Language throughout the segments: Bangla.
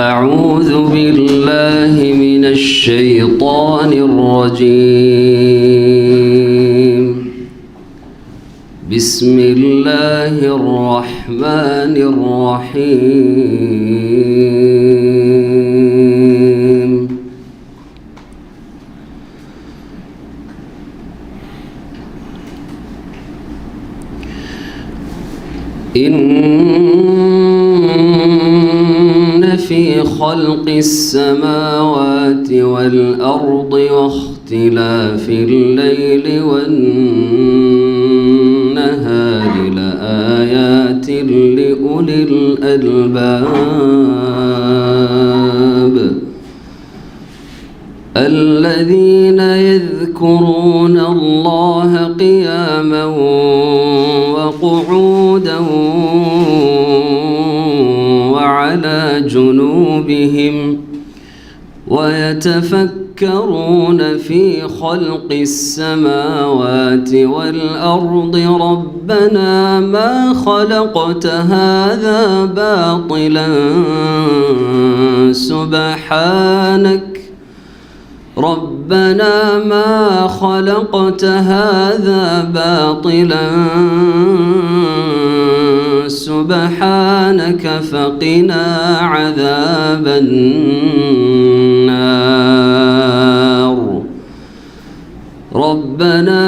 أعوذ بالله من الشيطان الرجيم. بسم الله الرحمن الرحيم. إن في خلق السماوات والأرض واختلاف الليل والنهار لآيات لأولي الألباب الذين يذكرون الله قياما وقعودا وعلى جنوبهم ويتفكرون في خلق السماوات والأرض ربنا ما خلقت هذا باطلا سبحانك ربنا ما خلقت هذا باطلا سبحانك فقنا عذاب النار ربنا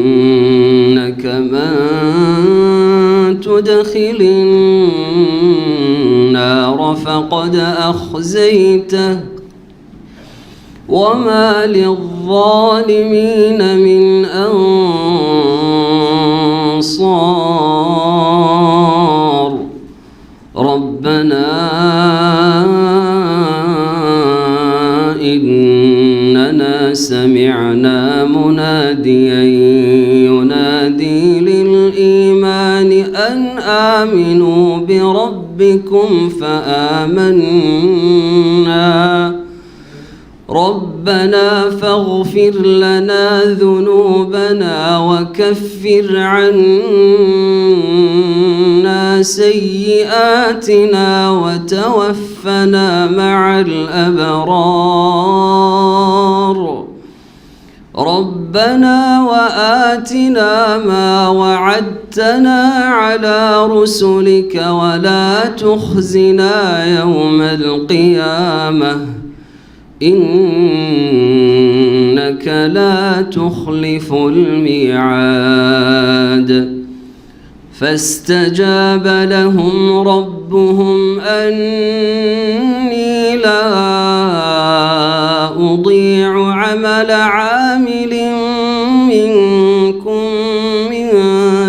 إنك من تدخل النار فقد أخزيته وما للظالمين من أنصار ربنا إننا سمعنا مناديا ينادي للإيمان أن آمنوا بربكم فآمنا ربنا فاغفر لنا ذنوبنا وكفر عنا سيئاتنا وتوفنا مع الأبرار ربنا وآتنا ما وعدتنا على رسلك ولا تخزنا يوم القيامة إنك لا تخلف الميعاد فاستجاب لهم ربهم أني لا أضيع عمل عامل منكم من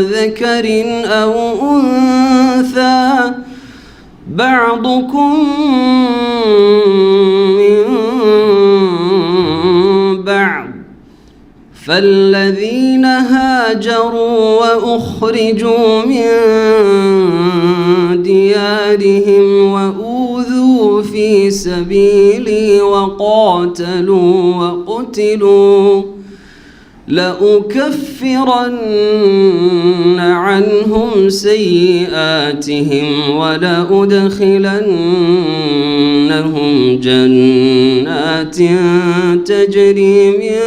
ذكر أو أنثى بعضكم فالذين هاجروا وأخرجوا من ديارهم وأوذوا في سبيلي وقاتلوا وقتلوا لأكفرن عنهم سيئاتهم ولأدخلنهم جنات تجري من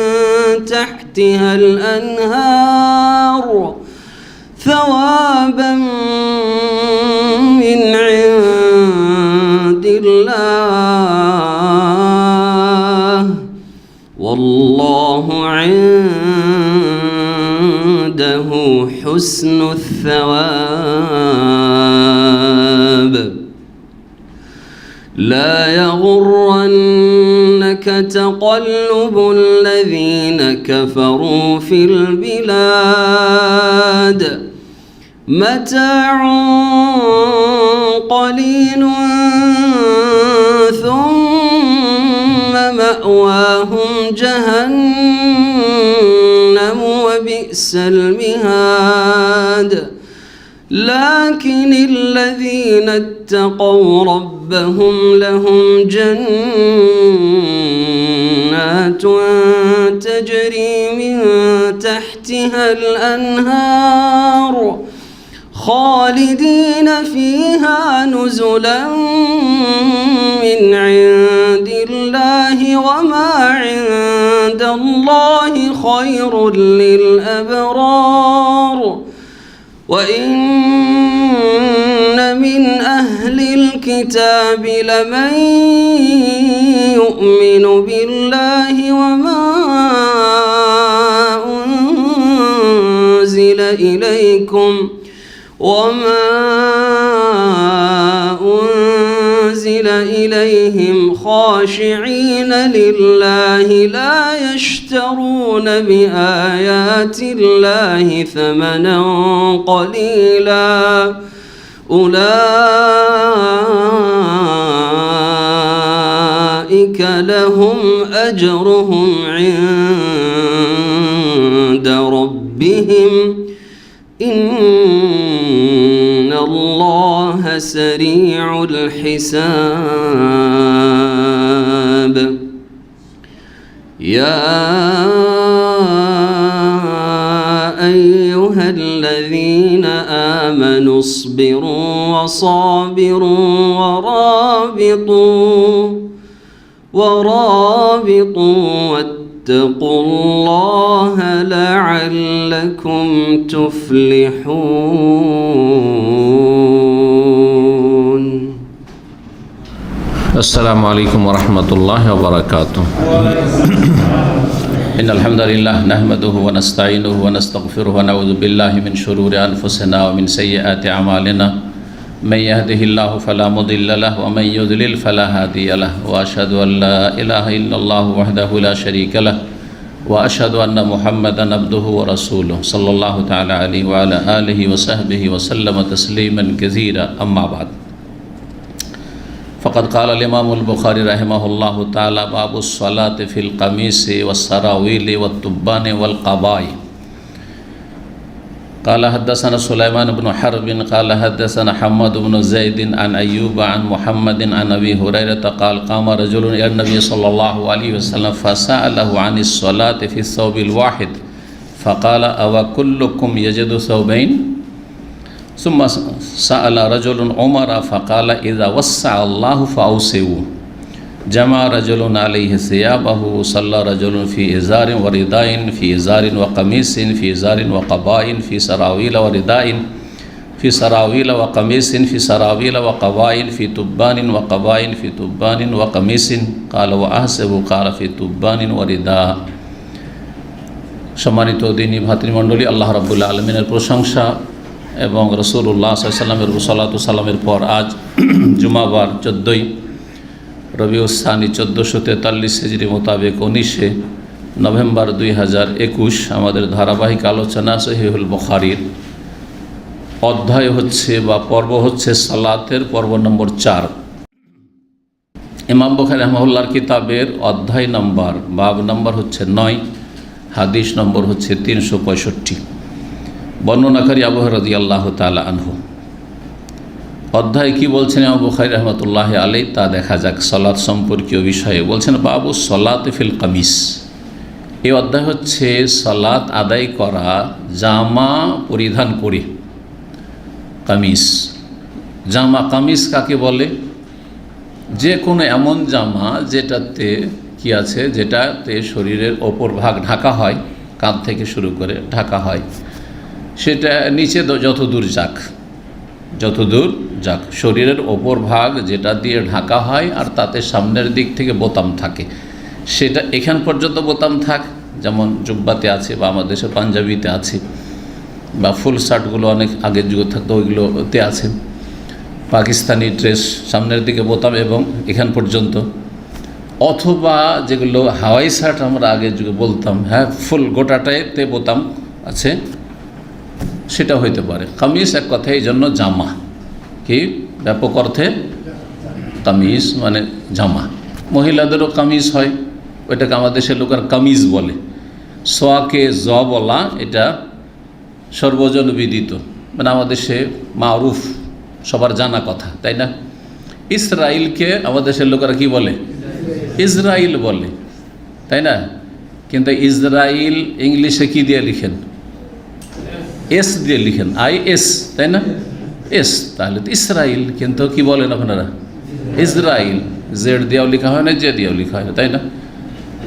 تحتها الأنهار ثوابا من عند الله والله عنده حسن الثواب لا يغرنك تقلب الذين كفروا في البلاد متاع قليل ثم مأواهم جهنم وبئس المهاد لكن الذين اتقوا ربهم لهم جنات تجري من تحتها تحتها الأنهار خالدين فيها نزلا من عند الله وما عند الله خير للأبرار وإن من أهل الكتاب لمن يؤمن بالله وما أنزل إليهم خاشعين لله لا يشترون بآيات الله ثمنا قليلا أولئك لهم أجرهم عند ربهم إن الله سريع الحساب يا أيها الذين آمنوا اصبروا وصابروا ورابطوا واتقوا الله لعلكم تفلحون. السلام عليكم ورحمة الله وبركاته. إن الحمد لله نحمده ونستعينه ونستغفره ونعوذ بالله من شرور أنفسنا ومن سيئات أعمالنا من يهده الله فلا مضل له ومن يضلل فلا هادي له وأشهد أن لا إله إلا الله وحده لا شريك له وأشهد أن محمدا عبده ورسوله صلى الله تعالى عليه وعلى آله وصحبه وسلم تسليما كثيرا. أما بعد فقد قال الإمام البخاري رحمه الله تعالى باب الصلاة في القميص والسراويل والتبان والقباء. قال حدثنا سليمان بن حرب قال حدثنا حماد بن زيد عن أيوب عن محمد عن أبي هريرة قال قام رجل إلى النبي صلى الله عليه وسلم فسأله عن الصلاة في الثوب الواحد فقال أو كلكم يجد ثوبين؟ ثم سأل رجل عمر فقال إذا وسع الله فأوسعوا. جمع رجل عليه ثيابه صلى رجل في إزار ورداء في إزار وقميص في إزار وقباء في سراويل ورداء في سراويل وقميص في سراويل وقباء في تبان وقباء في تبان وقميص قال وأحسب قال في تبان ورداء. সম্মানিত দিনী ভাতৃমণ্ডলী, আল্লাহ রাব্বুল আলামিনের প্রশংসা এবং রাসূলুল্লাহ সাল্লাল্লাহু আলাইহি ওয়াসাল্লামের সালাতু সালামের পর আজ জুমাবার 14ই রবিউস সানি 1443 হিজরি মোতাবেক 19 নভেম্বর 2021 আমাদের ধারাবাহিক আলোচনা সহিহুল বুখারীর অধ্যায় হচ্ছে বা পর্ব হচ্ছে সালাতের পর্ব নম্বর 4। ইমাম বুখারী রাহিমাহুল্লাহর কিতাবের অধ্যায় নম্বর বাব নম্বর হচ্ছে 9, হাদিস নম্বর হচ্ছে 365। বর্ণনাকারী আবু হুরায়রা রাদিয়াল্লাহু তাআলা আনহু। অধ্যায় কি বলছেন ইমাম বুখারী রাহমাতুল্লাহি আলাইহি তা দেখা যাক। সালাত সম্পর্কীয় বিষয়ে বলছেন বাবু সালাত ফিল কামিস। এই অধ্যায় হচ্ছে সালাত আদায় করা জামা পরিধান করে। কামিস, জামা কামিস কাকে বলে? যে কোনো এমন জামা যেটাতে কি আছে, যেটাতে শরীরের ওপর ভাগ ঢাকা হয়, কাঁধ থেকে শুরু করে ঢাকা হয়, সেটা নিচে যতদূর যাক শরীরের ওপর ভাগ যেটা দিয়ে ঢাকা হয় আর তাতে সামনের দিক থেকে বোতাম থাকে, সেটা এখান পর্যন্ত বোতাম থাক, যেমন জুব্বাতে আছে বা আমাদের দেশে পাঞ্জাবিতে আছে বা ফুল শার্টগুলো অনেক আগের যুগে থাকতো ওইগুলোতে আছে। পাকিস্তানি ড্রেস সামনের দিকে বোতাম এবং এখান পর্যন্ত, অথবা যেগুলো হাওয়াই শার্ট আমরা আগের যুগে বলতাম, হ্যাঁ ফুল গোটাটাইতে বোতাম আছে, সেটা হইতে পারে। কামিজ এক কথায় এই জন্য জামা, কি ব্যাপক অর্থে কামিজ মানে জামা। মহিলাদেরও কামিজ হয়, ওইটাকে আমাদের দেশের লোকের কামিজ বলে। সোয়াকে জ বলা এটা সর্বজন বিদিত, মানে আমাদের দেশে মারুফ, সবার জানা কথা, তাই না? ইসরাইলকে আমাদের দেশের লোকেরা কি বলে? ইসরাইল বলে, তাই না? কিন্তু ইসরাইল ইংলিশে কি দিয়ে লিখেন? এস দিয়ে লিখেন, IS, তাই না? এস, তাহলে তো ইসরাইল। কিন্তু কি বলেন আপনারা? ইসরাইল। জেড দিয়েও লেখা হয় না, জে দিয়েও লেখা হয় না, তাই না?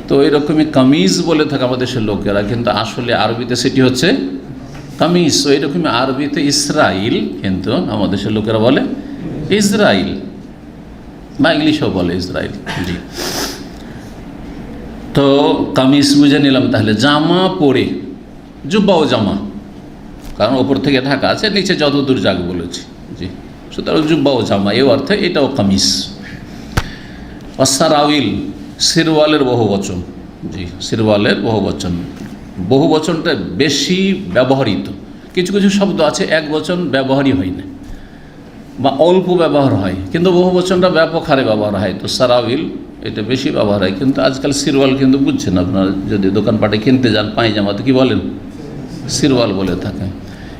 তো এরকমই কামিজ বলে থাকে আমাদের দেশের লোকেরা, কিন্তু আসলে আরবিতে সেটি হচ্ছে কামিজ। তো এরকমই আরবিতে ইসরাইল, কিন্তু আমাদের দেশের লোকেরা বলে ইসরাইল, বা ইংলিশও বলে ইসরাইল। জি, তো কামিজ বুঝে নিলাম। তাহলে জামা পরে, জুব্বাও জামা, কারণ ওপর থেকে ঢাকা আছে, নিচে যতদূর যাক বলেছি। জি, সুতরাং জুব্বাও জামা, এই অর্থে এটাও কামিজ। অসারাউইল, সিরওয়ালের বহুবচন। জি, সিরওয়ালের বহুবচন। বহুবচনটা বেশি ব্যবহৃত। কিছু কিছু শব্দ আছে এক বচন ব্যবহারই হয় না, বা অল্প ব্যবহার হয়, কিন্তু বহুবচনটা ব্যাপক হারে ব্যবহার হয়। তো সারাউইল এটা বেশি ব্যবহার হয়। কিন্তু আজকাল সিরওয়াল কিন্তু বুঝছেন আপনারা, যদি দোকানপাটে কিনতে যান পায়জামাতে কি বলেন? সিরওয়াল বলে থাকে।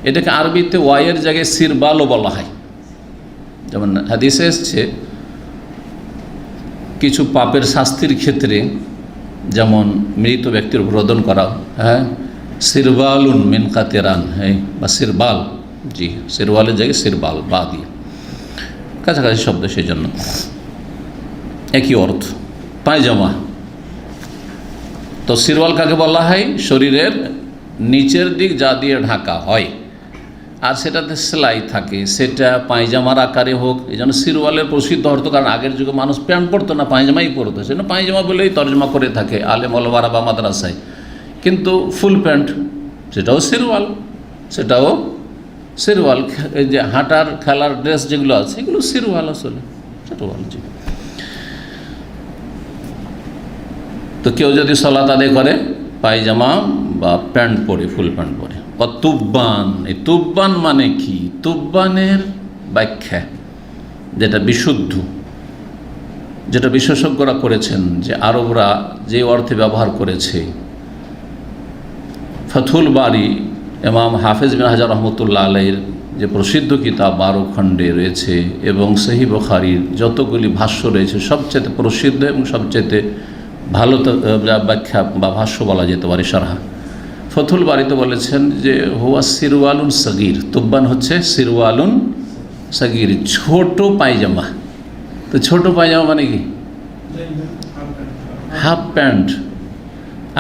এটাকে আরবিতে ওয়াইয়ের জায়গায় সিরবালও বলা হয়। যেমন হাদিসে এসছে কিছু পাপের শাস্তির ক্ষেত্রে, যেমন মৃত ব্যক্তির রোদন করা, হ্যাঁ, সিরবালুন মিন কাতেরান, হ্যাঁ, বা সিরবাল। জি, সিরওয়ালের জায়গায় সিরবাল, বা দিয়ে কাছাকাছি শব্দ, সেই জন্য একই অর্থ। পায়জামা, তো সিরওয়াল কাকে বলা হয়? শরীরের নিচের দিক যা দিয়ে ঢাকা হয় আর সেটাতে সেলাই থাকে, সেটা পায়জামার আকারে হোক। এই জন্য সিরওয়ালের প্রসিদ্ধ অর্থ, কারণ আগের যুগে মানুষ প্যান্ট পরতো না, পায়জামাই পরতো, সেজন্য পায়জামা বলেই তর্জমা করে থাকে আলেম ওলামারা বা মাদ্রাসায়। কিন্তু ফুল প্যান্ট, সেটাও সিরওয়াল, সেটাও সিরওয়াল। এই যে হাঁটার খেলার ড্রেস যেগুলো আছে এগুলো সিরওয়াল, আসলে সিরওয়াল। জি, তো কেউ যদি সালাত আদায় করে পায়জামা বা প্যান্ট পরে, ফুল প্যান্ট পরে। বা তুব্বান, এই তুব্বান মানে কি? তুব্বানের ব্যাখ্যা যেটা বিশুদ্ধ, যেটা বিশেষজ্ঞরা করেছেন, যে আরবরা যে অর্থে ব্যবহার করেছে। ফাথুল বারি, ইমাম হাফেজ বিন হাজার রহমতুল্লাহ আলাইহির যে প্রসিদ্ধ কিতাব 12 খণ্ডে রয়েছে, এবং সহিহ বুখারীর যতগুলি ভাষ্য রয়েছে, সবচেয়ে প্রসিদ্ধ এবং সবচেয়ে ভালো ব্যাখ্যা বা ভাষ্য বলা যেতে পারে সারহা। ফথুল বারিতে বলেছেন যে হুয়া সিরওয়ালুন সগীর, তুব্বান হচ্ছে সিরওয়ালুন সগীর, ছোট পায়জামা। তো ছোট পায়জামা মানে কি? Half pant.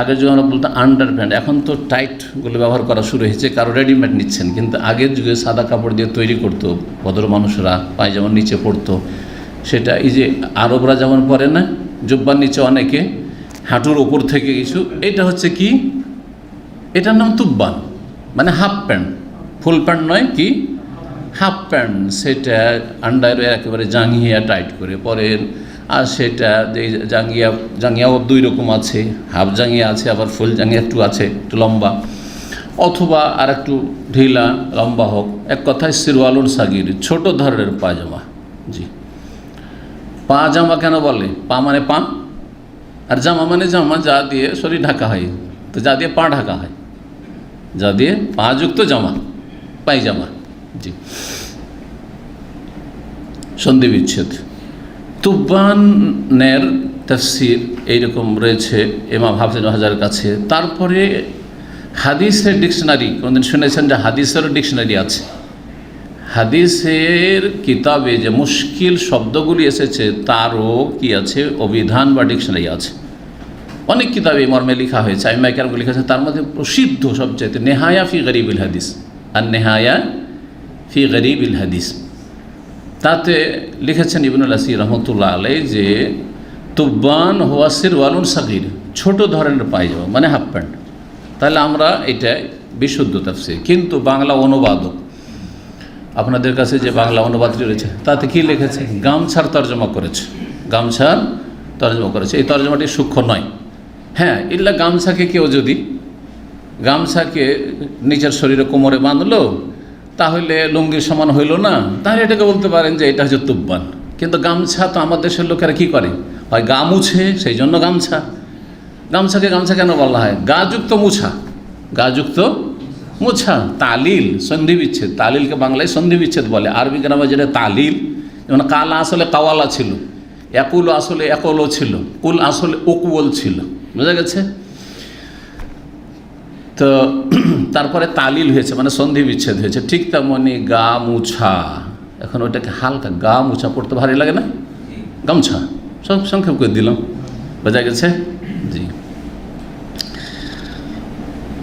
আগের যুগে আমরা বলতাম আন্ডার প্যান্ট, এখন তো টাইটগুলো ব্যবহার করা শুরু হয়েছে, কারো রেডিমেড নিচ্ছেন। কিন্তু আগের যুগে সাদা কাপড় দিয়ে তৈরি করতো ভদ্র মানুষরা, পায়জামার নিচে পরতো। সেটা এই যে আরবরা যেমন পরে না, জুব্বার নিচে অনেকে হাঁটুর ওপর থেকে কিছু, এটা হচ্ছে কি, এটার নাম তুব্বান, মানে হাফ প্যান্ট, ফুল প্যান্ট নয়, কি হাফ প্যান্ট। সেটা আন্ডারে একেবারে জাঙ্গিয়া টাইট করে পরেন। আর সেটা যে জাঙ্গিয়াও 2 রকম আছে, হাফ জাঙ্গিয়া আছে, আবার ফুল জাঙ্গিয়া একটু আছে, একটু লম্বা, অথবা আর একটু ঢিলা লম্বা হোক। এক কথায় সিরওয়ালুন সাগির, ছোট ধরনের পায়জামা। জি, পাজামা কেন বলে? পা মানে পা, আর জামা মানে জামা, যা দিয়ে শরীর ঢাকা হয়। তো যা দিয়ে পা ঢাকা হয়, যা দিয়ে পা যুক্ত জামা, পায়জামা। জি, সন্ধি বিচ্ছেদ। তুব্বানের তাফসীর এইরকম রয়েছে ইমাম হাফিজ হাজারের কাছে। তারপরে হাদিসের ডিকশনারি, কোনদিন শুনেছেন যে হাদিসের ডিকশনারি আছে? হাদিসের কিতাবে যে মুশকিল শব্দগুলি এসেছে তারও কি আছে? অভিধান বা ডিকশনারি আছে। অনেক কিতাবে মর্মে লেখা হয়েছে, আইমাইকারগুলো লিখা আছে। তার মধ্যে প্রসিদ্ধ সবচেয়ে নেহায়া ফি গরিবিল হাদিস, আর নেহায়া ফি গরিবিল হাদিস, তাতে লিখেছেন ইবনুল আসির রহমতুল্লাহ আলাইহি যে তুব্বান হুয়া সিরওয়ালুন সাগীর, ছোট ধরনের পায়জামা মানে হাফ প্যান্ট। তাহলে আমরা এটা বিশুদ্ধ তাফসীর। কিন্তু বাংলা অনুবাদক, আপনাদের কাছে যে বাংলা অনুবাদটি রয়েছে তাতে কি লিখেছে? গামছার তর্জমা করেছে, গামছার তর্জমা করেছে। এই তর্জমাটি সূক্ষ্ম নয়। হ্যাঁ, ইল্লা গামছাকে কেউ যদি গামছাকে নিচের শরীরে কোমরে বাঁধলো, তাহলে লুঙ্গির সমান হইল না, তাহলে এটাকে বলতে পারেন যে এটা হচ্ছে তুব্বান। কিন্তু গামছা তো আমাদের দেশের লোকেরা কী করে? হয় গা মুছে, সেই জন্য গামছা। গামছাকে গামছা কেন বলা হয়? গাযুক্ত মুছা, গাযুক্ত মুছা। তালিল, সন্ধি বিচ্ছেদ। তালিলকে বাংলায় সন্ধি বিচ্ছেদ বলে। আরবি গ্রামে যেটা তালিল, যেমন কালা আসলে কাওয়ালা ছিল, একুল আসলে একলও ছিল, কুল আসলে ওকুল ছিল। বুঝা গেছে? তো তারপরে তালিল হয়েছে, মানে সন্ধি বিচ্ছেদ হয়েছে। ঠিক তেমনি গা মুছা, এখন ওইটাকে হালকা গা মুছা পড়তে ভারী লাগে না, গামছা সব সংক্ষেপ করে দিলাম, বোঝা গেছে? জি।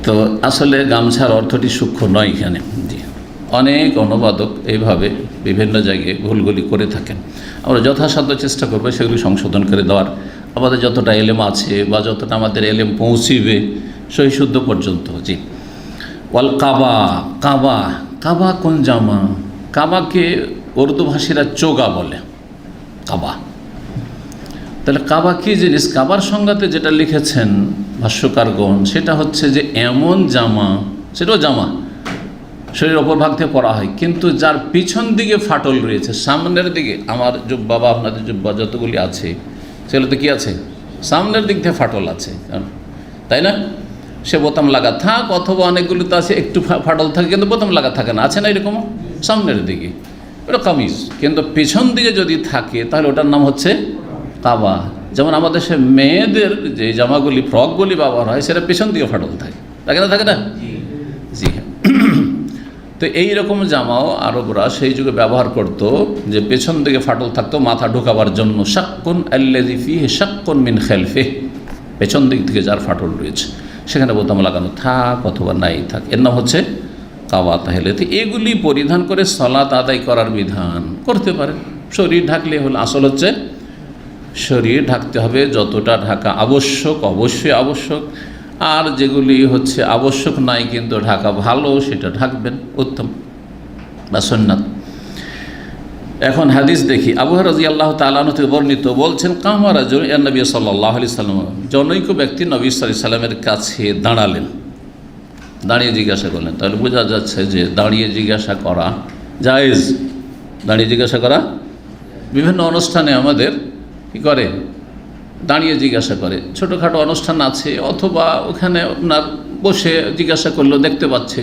তো আসলে গামছার অর্থটি সূক্ষ্ম নয় এখানে। জি, অনেক অনুবাদক এইভাবে বিভিন্ন জায়গায় ভুলগুলি করে থাকেন। আমরা যথাসাধ্য চেষ্টা করবো সেগুলি সংশোধন করে দেওয়ার, আমাদের যতটা এলেম আছে বা যতটা আমাদের এলেম পৌঁছিবে সহি শুদ্ধ পর্যন্ত। জি। ওয়াল কাবা, কাবা, কাবা কোন জামা? কাবাকে উর্দু ভাষীরা চোগা বলে, কাবা। তাহলে কাবা কী জিনিস? কাবার সংজ্ঞাতে যেটা লিখেছেন ভাষ্যকারগণ সেটা হচ্ছে যে এমন জামা, সেটাও জামা শরীরের ওপর ভাগ থেকে পরা হয়, কিন্তু যার পিছন দিকে ফাটল রয়েছে, সামনের দিকে আমার জুব্বা বা আপনাদের জুব্বা যতগুলি আছে সেগুলোতে কী আছে? সামনের দিক থেকে ফাটল আছে, তাই না? সে বোতাম লাগা থাক, অথবা অনেকগুলিতে আছে একটু ফাটল থাকে কিন্তু বোতাম লাগা থাকে না, আছে না এরকম? সামনের দিকে ওটা কামিজ, কিন্তু পিছন দিকে যদি থাকে তাহলে ওটার নাম হচ্ছে কাবা। যেমন আমাদের সে মেয়েদের যে জামাগুলি, ফ্রকগুলি ব্যবহার হয় সেটা পিছন দিকে ফাটল থাকে, থাকে না? থাকে না? জি হ্যাঁ। তো এইরকম জামাও আরবরা সেই যুগে ব্যবহার করত, যে পেছন দিকে ফাটল থাকতো মাথা ঢোকাবার জন্য। শাক্কুন আল্লাযী ফীহি শাক্কুন মিন খালফিহি, পেছন দিক থেকে যার ফাটল রয়েছে সেখানে বোতাম লাগানো থাক অথবা নাই থাক, এর নাম হচ্ছে কাবা। তাহলে তো এগুলি পরিধান করে সালাত আদায় করার বিধান করতে পারে, শরীর ঢাকলে হলো। আসল হচ্ছে শরীর ঢাকতে হবে যতটা ঢাকা আবশ্যক, অবশ্যই আবশ্যক, আর যেগুলি হচ্ছে আবশ্যক নাই কিন্তু ঢাকা ভালো সেটা ঢাকবেন, উত্তম বা সুন্নাত। এখন হাদিস দেখি। আবু হুরায়রা রাদিয়াল্লাহু তাআলা আনহু থেকে বর্ণিত, বলছেন কামা রাজুল ইলা নবী সাল্লাল্লাহু আলাইহি সাল্লাম, জনৈক ব্যক্তি নবী সাল্লাল্লাহু আলাইহি সাল্লামের কাছে দাঁড়ালেন, দাঁড়িয়ে জিজ্ঞাসা করলেন। তাহলে বোঝা যাচ্ছে যে দাঁড়িয়ে জিজ্ঞাসা করা জায়েজ, দাঁড়িয়ে জিজ্ঞাসা করা। বিভিন্ন অনুষ্ঠানে আমাদের কী করে? দাঁড়িয়ে জিজ্ঞাসা করে। ছোটোখাটো অনুষ্ঠান আছে, অথবা ওখানে আপনার বসে জিজ্ঞাসা করলেও দেখতে পাচ্ছে,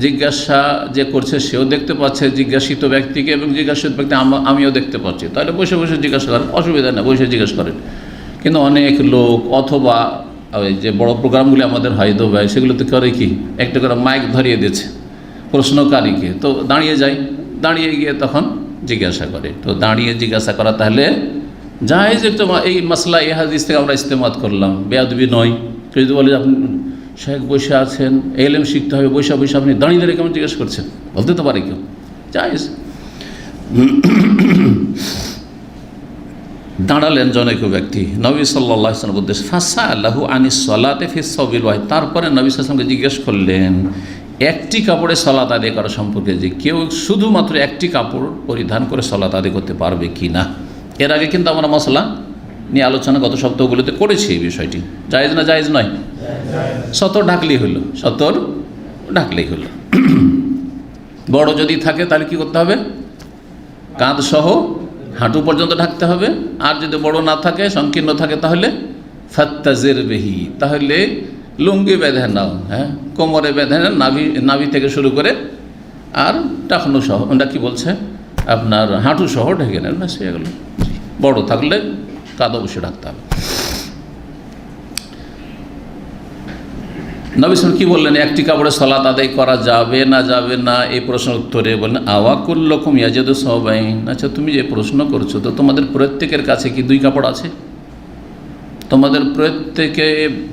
জিজ্ঞাসা যে করছে সেও দেখতে পাচ্ছে জিজ্ঞাসিত ব্যক্তিকে, এবং জিজ্ঞাসিত ব্যক্তি আমিও দেখতে পাচ্ছি, তাহলে বসে বসে জিজ্ঞাসা করেন, অসুবিধা নেই, বসে জিজ্ঞাসা করেন। কিন্তু অনেক লোক অথবা ওই যে বড় প্রোগ্রামগুলি আমাদের হয় দুবাই, সেগুলোতে করে কি একটা করে মাইক ধরিয়ে দিয়েছে প্রশ্নকারীকে, তো দাঁড়িয়ে যায়, দাঁড়িয়ে গিয়ে তখন জিজ্ঞাসা করে। তো দাঁড়িয়ে জিজ্ঞাসা করা তাহলে জায়েজ, একটু এই মাসলা এই হাদিস থেকে আমরা ইস্তেমাদ করলাম, বেয়াদবি নয়। কেউ যদি বলে আপনি শেখ বসে আছেন, এলএম শিখতে হবে, বসে বসে আপনি দাঁড়িয়ে দাঁড়িয়ে কেমন জিজ্ঞেস করছেন, বলতে তো পারে কেউ, জায়েজ। দাঁড়ালেন জনৈক ব্যক্তি নবী সাল্লাল্লাহু আলাইহি ওয়াসাল্লাম উদ্দেশ্যে, ফাসআলাহু আনিস সালাতি ফিস সাবিল ওয়াহিদ, তারপরে নবী সাল্লাল্লাহু আলাইহি ওয়াসাল্লামকে জিজ্ঞেস করলেন একটি কাপড়ে সালাত আদায় করা সম্পর্কে, যে কেউ শুধুমাত্র একটি কাপড় পরিধান করে সালাত আদায় করতে পারবে কি না। এর আগে কিন্তু আমরা মশলা নিয়ে আলোচনা গত সপ্তাহগুলোতে করেছি এই বিষয়টি, জায়েজ না জায়েজ নয়? সতর ঢাকলেই হলো, সতর ঢাকলেই হলো। বড় যদি থাকে তাহলে কি করতে হবে? কাঁধ সহ হাঁটু পর্যন্ত ঢাকতে হবে। আর যদি বড় না থাকে, সংকীর্ণ থাকে, তাহলে ফাত্তাজির বিহি, তাহলে লুঙ্গি বেঁধে নাও, হ্যাঁ, কোমরে বেঁধে নেন, নাভি থেকে শুরু করে আর টাকনু সহ, ওটা কী বলছে আপনার হাঁটু সহ ঢেকে নেন, ব্যাস হয়ে গেল। বড় থাকলে কাঁধ অবশ্যই ঢাকতে হবে। নবী সাল্লাল্লাহু আলাইহি ওয়াসাল্লাম কি বললেন? একটি কাপড়ে সালাত আদায় করা যাবে না যাবে না, এই প্রশ্নের উত্তরে বললেন আওয়াকুল্লুকুম ইয়াজিদু সাওবাইন, আচ্ছা তুমি যে প্রশ্ন করছো, তো তোমাদের প্রত্যেকের কাছে কি দুই কাপড় আছে? তোমাদের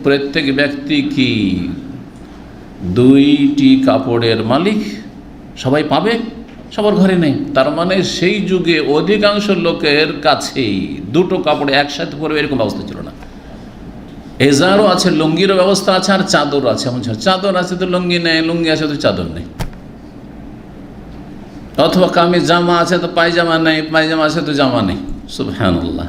প্রত্যেক ব্যক্তি কি দুইটি কাপড়ের মালিক? সবাই পাবে? সবার ঘরে নেই। তার মানে সেই যুগে অধিকাংশ লোকের কাছেই দুটো কাপড় একসাথে পরবে এরকম ব্যবস্থা ছিল না। এজারও আছে, লুঙ্গিরও ব্যবস্থা আছে, আর চাদরও আছে। এমন চাদর আছে তো লুঙ্গি নেই, লুঙ্গি আছে তো চাদর নেই, অথবা কামিজ জামা আছে তো পায়জামা নেই, পায়জামা আছে তো জামা নেই। সুবহানাল্লাহ।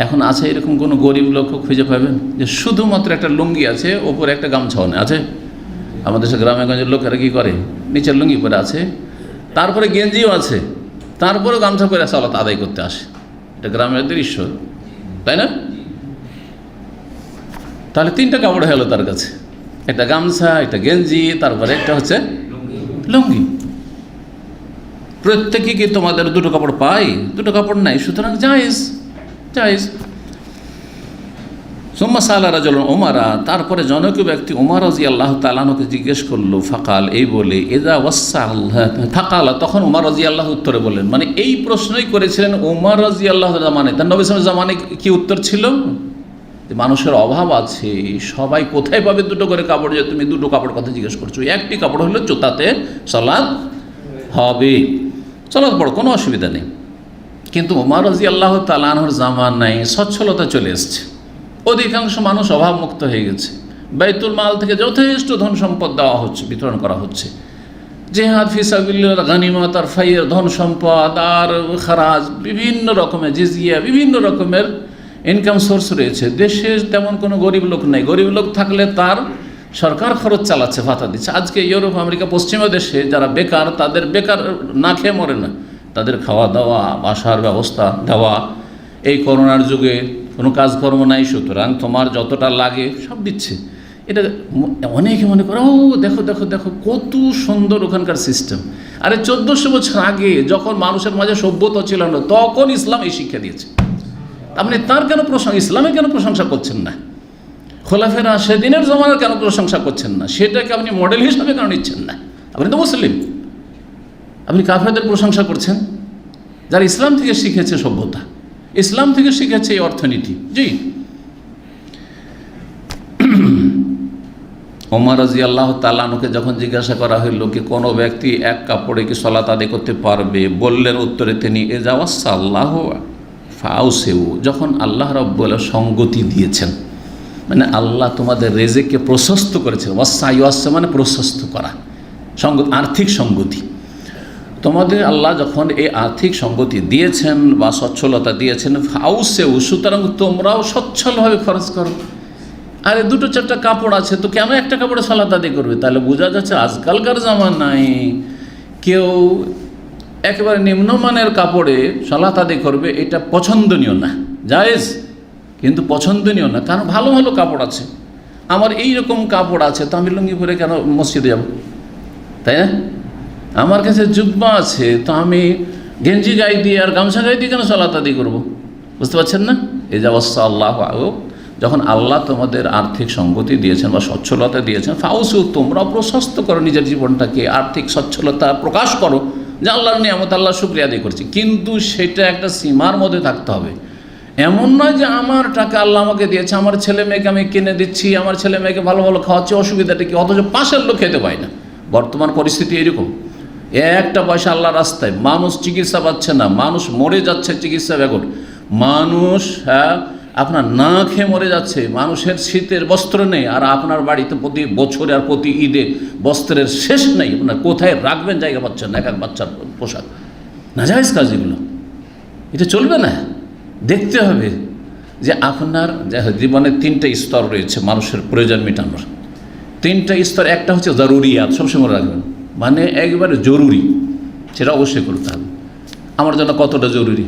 এখন আছে এরকম কোনো গরিব লোকও খুঁজে পাবেন যে শুধুমাত্র একটা লুঙ্গি আছে, ওপরে একটা গামছাও নেই? আছে? আমাদের সে গ্রামে গঞ্জের লোকেরা কী করে, নিচের লুঙ্গি পরে আছে, তারপরে গেঞ্জিও আছে, তারপরেও গামছা পরে সালাত আদায় করতে আসে। এটা গ্রামের দৃশ্য, তাই না? তাহলে তিনটা কাপড় হলো তার কাছে, একটা গামছা, একটা গেঞ্জি, তারপরে একটা হচ্ছে লুঙ্গি। প্রত্যেকে কি তোমাদের দুটো কাপড় পাই? দুটো কাপড় নাই, সুতরাং জায়েজ, জায়েজ। সুম্মা সাআলা রাজুলুন উমারা, তারপরে জনৈক ব্যক্তি উমর রাদিয়াল্লাহু তাআলা আনহুকে জিজ্ঞেস করলো, ফাকাল, এই বলে, ইযা ওয়াসা আল্লাহ ফাকালা, তখন উমর রাদিয়াল্লাহু উত্তরে বললেন, মানে এই প্রশ্নই করেছিলেন উমর রাদিয়াল্লাহু জামানে। তার নবী সাল্লাল্লাহু আলাইহি জামানে কি উত্তর ছিল? যে মানুষের অভাব আছে, সবাই কোথায় পাবে দুটো করে কাপড়, যে তুমি দুটো কাপড় কথা জিজ্ঞেস করছো? একটি কাপড় হলো জুতাতে সালাত হবে, সালাত পড়ো, কোনো অসুবিধা নেই। কিন্তু উমর রাদিয়াল্লাহু তাআলা আনহুর জামানায় সচ্ছলতা চলে এসছে, অধিকাংশ মানুষ অভাবমুক্ত হয়ে গেছে, বাইতুল মাল থেকে যথেষ্ট ধন সম্পদ দেওয়া হচ্ছে, বিতরণ করা হচ্ছে, জিহাদ ফি সাবিলিল্লাহ, গানিমত আর ফাইয়ের ধন সম্পদ আর খারাজ, বিভিন্ন রকমের জিজিয়া, বিভিন্ন রকমের ইনকাম সোর্স রয়েছে। দেশে তেমন কোনো গরিব লোক নেই, গরিব লোক থাকলে তার সরকার খরচ চালাচ্ছে, ভাতা দিচ্ছে। আজকে ইউরোপ, আমেরিকা, পশ্চিমা দেশে যারা বেকার, তাদের বেকার না খেয়ে মরে না, তাদের খাওয়া দাওয়া, বাসার ব্যবস্থা দেওয়া। এই করোনার যুগে কোনো কাজকর্ম নাই, সুতরাং তোমার যতটা লাগে সব দিচ্ছে। এটা অনেকে মনে করে, ও দেখো দেখো দেখো কত সুন্দর ওখানকার সিস্টেম। আরে 1400 বছর আগে যখন মানুষের মাঝে সভ্যতা ছিল না, তখন ইসলাম এই শিক্ষা দিয়েছে। আপনি তার কেন ইসলামের কেন প্রশংসা করছেন না? খোলাফের রাশেদিনের জমানার কেন প্রশংসা করছেন না? সেটাকে আপনি মডেল হিসাবে কেন নিচ্ছেন না? আপনি তো মুসলিম, আপনি কাফেরদের প্রশংসা করছেন, যারা ইসলাম থেকে শিখেছে সভ্যতা, ইসলাম থেকে শিখেছে এই অর্থনীতি। জি, ওমর রাদিয়াল্লাহু তাআলা আনহুকে যখন জিজ্ঞাসা করা হইল কি কোনো ব্যক্তি এক কাপড়ে কি সালাত আদায় করতে পারবে, বললেন উত্তরে তিনি, এযা ওয়াসাল্লাহু ফাউসেউ, যখন আল্লাহ রাব্বুল আলামিন সঙ্গতি দিয়েছেন, মানে আল্লাহ তোমাদের রেজেককে প্রশস্ত করেছেন। ওয়াসা মানে প্রশস্ত করা, সঙ্গতি, আর্থিক সঙ্গতি। তোমাদের আল্লাহ যখন এই আর্থিক সঙ্গতি দিয়েছেন বা সচ্ছলতা দিয়েছেন, ফাউসেউ, সুতরাং তোমরাও সচ্ছলভাবে খরচ করো। আরে দুটো চারটা কাপড় আছে তো কেন একটা কাপড়ে সালাত আদায় করবে? তাহলে বোঝা যাচ্ছে আজকালকার জামানায় কেউ একেবারে নিম্নমানের কাপড়ে সালাত আদায় করবে, এটা পছন্দনীয় না, জায়েজ কিন্তু পছন্দনীয় না। কারণ ভালো ভালো কাপড় আছে, আমার এই রকম কাপড় আছে তো আমি লুঙ্গি পরে কেন মসজিদে যাব, তাই না? আমার কাছে জুব্বা আছে তো আমি গেঞ্জি গায়ে দিয়ে আর গামছা গায়ে দিয়ে কেন সালাত আদায় করবো? বুঝতে পারছেন না? এই যে অবস্থা আল্লাহ, যখন আল্লাহ তোমাদের আর্থিক সঙ্গতি দিয়েছেন বা সচ্ছলতা দিয়েছেন, ফাউসু, তোমরা প্রশস্ত করো নিজের জীবনটাকে, আর্থিক সচ্ছলতা প্রকাশ করো যে আল্লাহর নিয়ামত, আল্লাহ শুকরিয়া আদায় করছি। কিন্তু সেটা একটা সীমার মধ্যে থাকতে হবে। এমন নয় যে আমার টাকা আল্লাহ আমাকে দিয়েছে, আমার ছেলে মেয়েকে আমি কিনে দিচ্ছি, আমার ছেলে মেয়েকে ভালো ভালো খাওয়াচ্ছি, অসুবিধাটা কি? অথচ পাশের লোক খেতে পায় না। বর্তমান পরিস্থিতি এরকম, একটা পয়সা আল্লাহর রাস্তায়, মানুষ চিকিৎসা পাচ্ছে না, মানুষ মরে যাচ্ছে চিকিৎসা ব্যাঘাত, মানুষ আপনার না খেয়ে মরে যাচ্ছে, মানুষের শীতের বস্ত্র নেই, আর আপনার বাড়িতে প্রতি বছরে আর প্রতি ঈদে বস্ত্রের শেষ নেই, আপনার কোথায় রাখবেন জায়গা পাচ্ছেন না, এক এক বাচ্চার পোশাক। নাজায়েজ কাজ এগুলো, এটা চলবে না। দেখতে হবে যে আপনার জীবনে 3টে স্তর রয়েছে মানুষের প্রয়োজন মেটানোর, 3টে স্তর। একটা হচ্ছে জরুরিয়াত, সবসময় রাখবেন, মানে একবারে জরুরি, সেটা অবশ্যই করতে হবে। আমার জন্য কতটা জরুরি?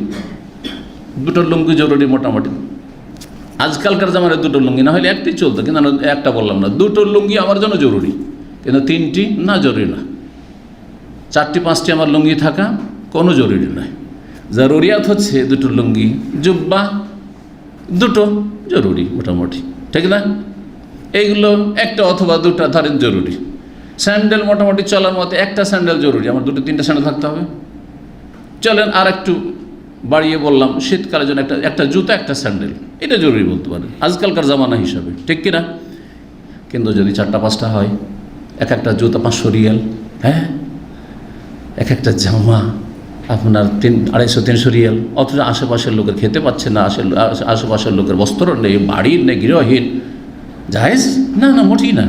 2টো লুঙ্গি জরুরি মোটামুটি। আজকালকার জামানায় 2টো লুঙ্গি না হলে একটাই চলতো, কিন্তু একটা বললাম না, 2টো লুঙ্গি আমার জন্য জরুরি, কিন্তু 3টি না, জরুরি না। 4টি 5টি আমার লুঙ্গি থাকা কোনো জরুরি নয়। জরুরিয়াত হচ্ছে 2টো লুঙ্গি, জুব্বা 2টো জরুরি মোটামুটি, ঠিক না? এইগুলো একটা অথবা 2টা ধরেন জরুরি। স্যান্ডেল মোটামুটি চলার মতো একটা স্যান্ডেল জরুরি, আমার 2টো 3টা স্যান্ডেল থাকতে হবে। চলেন আর একটু বাড়িয়ে বললাম, শীতকালের জন্য একটা জুতা, একটা স্যান্ডেল, এটা জরুরি বলতে পারেন আজকালকার জামানা হিসাবে, ঠিক কিনা? কিন্তু যদি 4টা 5টা হয়, এক একটা জুতা 500 রিয়াল, হ্যাঁ, এক একটা জামা আপনার 250-300 রিয়াল, অথচ আশেপাশের লোকের খেতে পাচ্ছে না, আশেপাশের লোকের বস্ত্র নেই, বাড়ির নেই, গৃহহীন, জায়েজ না? না, মোটেই না।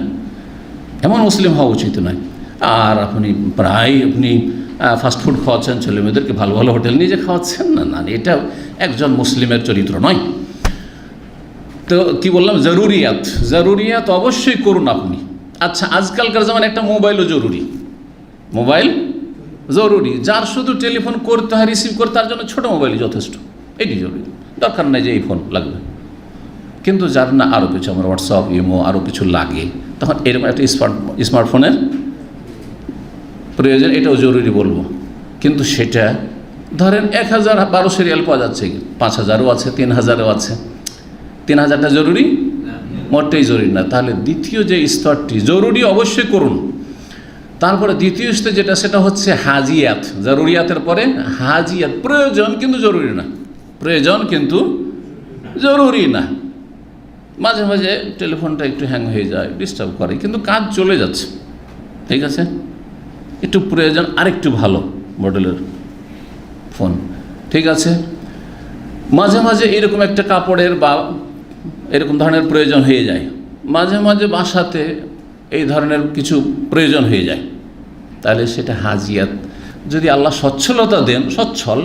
এমন মুসলিম হওয়া উচিত নয়। আর আপনি ফাস্টফুড খাওয়াচ্ছেন, ছেলে মেয়েদেরকে ভালো ভালো হোটেল নিজে খাওয়াচ্ছেন, না না, এটা একজন মুসলিমের চরিত্র নয়। তো কি বললাম, জরুরিয়াত, জরুরিয়াত অবশ্যই করুন আপনি। আচ্ছা, আজকালকার যেমন একটা মোবাইলও জরুরি, মোবাইল জরুরি, যার শুধু টেলিফোন করতে হয়, রিসিভ করতে, তার জন্য ছোটো মোবাইলই যথেষ্ট, এটি জরুরি, দরকার নেই যে এই ফোন লাগবে। কিন্তু যার না আরও কিছু, আমার হোয়াটসঅ্যাপ, ইমো আরও কিছু লাগে, তখন এরকম একটা স্মার্টফোনের প্রয়োজন, এটাও জরুরি বলবো। কিন্তু সেটা ধরেন 1000-1200 রিয়াল পাওয়া যাচ্ছে, 5000ও আছে, 3000ও আছে। 3000টা জরুরি, মোটেই জরুরি না। তাহলে দ্বিতীয় যে স্তরটি জরুরি অবশ্যই করুন, তারপরে দ্বিতীয় স্তর যেটা সেটা হচ্ছে হাজিয়াত। জরুরিয়াতের পরে হাজিয়াত, প্রয়োজন কিন্তু জরুরি না, প্রয়োজন কিন্তু জরুরি না। মাঝে মাঝে টেলিফোনটা একটু হ্যাং হয়ে যায়, ডিস্টার্ব করে, কিন্তু কাজ চলে যাচ্ছে, ঠিক আছে, একটু প্রয়োজন আরেকটু ভালো মডেলের ফোন, ঠিক আছে। মাঝে মাঝে এরকম একটা কাপড়ের বা এরকম ধরনের প্রয়োজন হয়ে যায়, মাঝে মাঝে বাসাতে এই ধরনের কিছু প্রয়োজন হয়ে যায়, তাহলে সেটা হাজিয়াত। যদি আল্লাহ সচ্ছলতা দেন, সচ্ছল,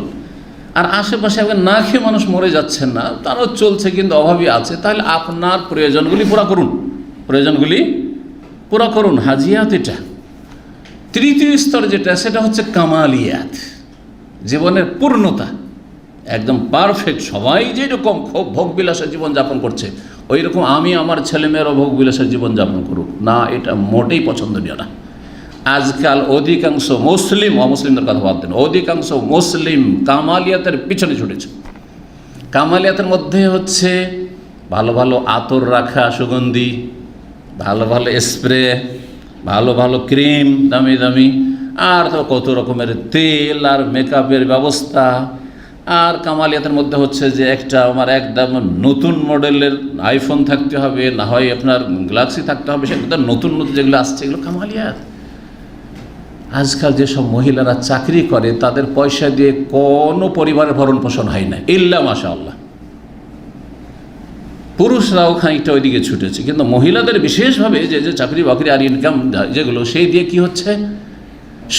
আর আশেপাশে এখন না খেয়ে মানুষ মরে যাচ্ছেন না, তারাও চলছে কিন্তু অভাবী আছে, তাহলে আপনার প্রয়োজনগুলি পুরা করুন, প্রয়োজনগুলি পুরা করুন, হাজিয়াত এটা। তৃতীয় স্তর যেটা সেটা হচ্ছে কামালিয়াত, জীবনের পূর্ণতা, একদম পারফেক্ট। সবাই যেরকম খুব ভোগবিলাসের জীবনযাপন করছে ওই রকম আমি আমার ছেলেমেয়েরও ভোগবিলাসের জীবনযাপন করুক না, এটা মোটেই পছন্দনীয় না। আজকাল অধিকাংশ মুসলিম, অমুসলিমদের কথা বাদ দেন, অধিকাংশ মুসলিম কামালিয়াতের পিছনে ছুটেছে। কামালিয়াতের মধ্যে হচ্ছে ভালো ভালো আতর রাখা, সুগন্ধি, ভালো ভালো স্প্রে, ভালো ভালো ক্রিম, দামি দামি, আর তো কত রকমের তেল আর মেকআপের ব্যবস্থা। আর কামালিয়াতের মধ্যে হচ্ছে যে একটা আমার একদম নতুন মডেলের আইফোন থাকতে হবে, না হয় আপনার গ্যালাক্সি থাকতে হবে, সেগুলো নতুন নতুন যেগুলো আসছে এগুলো কামালিয়াত। আজকাল যেসব মহিলারা চাকরি করে তাদের পয়সা দিয়ে কোনো পরিবারের ভরণ পোষণ হয় না, ইল্লা মাশাআল্লাহ। পুরুষরাও খানিকটা ওইদিকে ছুটেছে, কিন্তু মহিলাদের বিশেষভাবে যে যে চাকরি বাকরি আর ইনকাম যেগুলো, সেই দিয়ে কি হচ্ছে,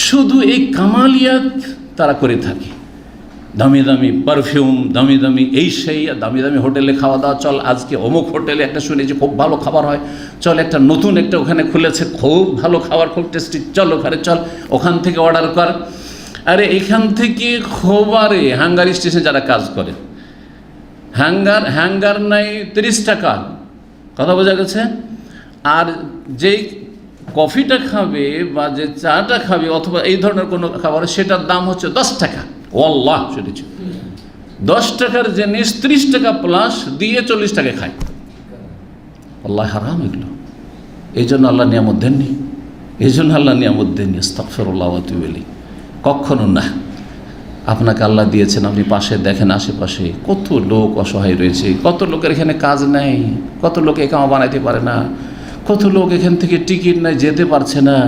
শুধু এই কামালিয়াত তারা করে থাকে। দামি দামি পারফিউম, দামি দামি এই সেই, দামি দামি হোটেলে খাওয়া দাওয়া, চল আজকে অমুক হোটেলে একটা শুনেছি খুব ভালো খাবার হয়, চল একটা নতুন একটা ওখানে খুলেছে খুব ভালো খাবার, খুব টেস্টি, চল ওখানে চল, ওখান থেকে অর্ডার কর। আরে এখান থেকে খোবারে হাঙ্গার স্টেশনে যারা কাজ করে, হ্যাঙ্গার নাই 30 টাকা, কথা বোঝা গেছে। আর যেই কফিটা খাবে বা যে চাটা খাবে অথবা এই ধরনের কোনো খাবার, সেটার দাম হচ্ছে 10 টাকা। ওয়াল্লাহ শুনেছি, 10 টাকার জিনিস 30 টাকা প্লাস দিয়ে 40 টাকা খায়। আল্লাহ হারাম এগুলো। এই জন্য আল্লাহ নিয়ামত দেননি, এই জন্য আল্লাহ নিয়ামত দেননি। আস্তাগফিরুল্লাহ ওয়া আতুবু ইলাইহি। কখনো না। আপনাকে আল্লাহ দিয়েছেন, আপনি পাশে দেখেন আশেপাশে কত লোক অসহায় রয়েছে, কত লোকের এখানে কাজ নেই, কত লোক একামা বানাইতে পারে না, কত লোক এখান থেকে টিকিট নেই যেতে পারছে না,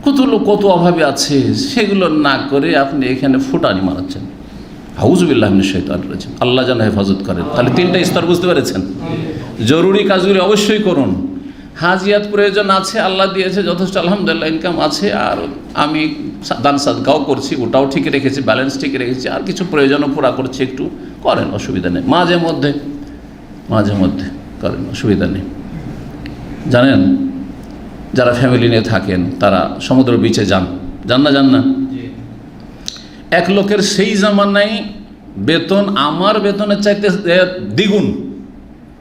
কত লোক কত অভাবে আছে, সেগুলো না করে আপনি এখানে ফুটানি মারাচ্ছেন। আউযুবিল্লাহি মিনাশ শাইতানির রাজিম। আল্লাহ যেন হেফাজত করেন। তাহলে 3টা স্তর বুঝতে পেরেছেন। জরুরি কাজগুলি অবশ্যই করুন, হাজিয়াত প্রয়োজন আছে, আল্লাহ দিয়েছে যথেষ্ট, আলহামদুলিল্লাহ ইনকাম আছে, আর আমি দান সাদকাও করছি, ওটাও ঠিক রেখেছি, ব্যালেন্স ঠিক রেখেছি, আর কিছু প্রয়োজনও পুরা করছি, একটু করেন, অসুবিধা নেই। মাঝে মধ্যে করেন, অসুবিধা নেই। জানেন, যারা ফ্যামিলি নিয়ে থাকেন তারা সমুদ্র বিচে যান না? এক লোকের সেই জামানায় বেতন আমার বেতনের চাইতে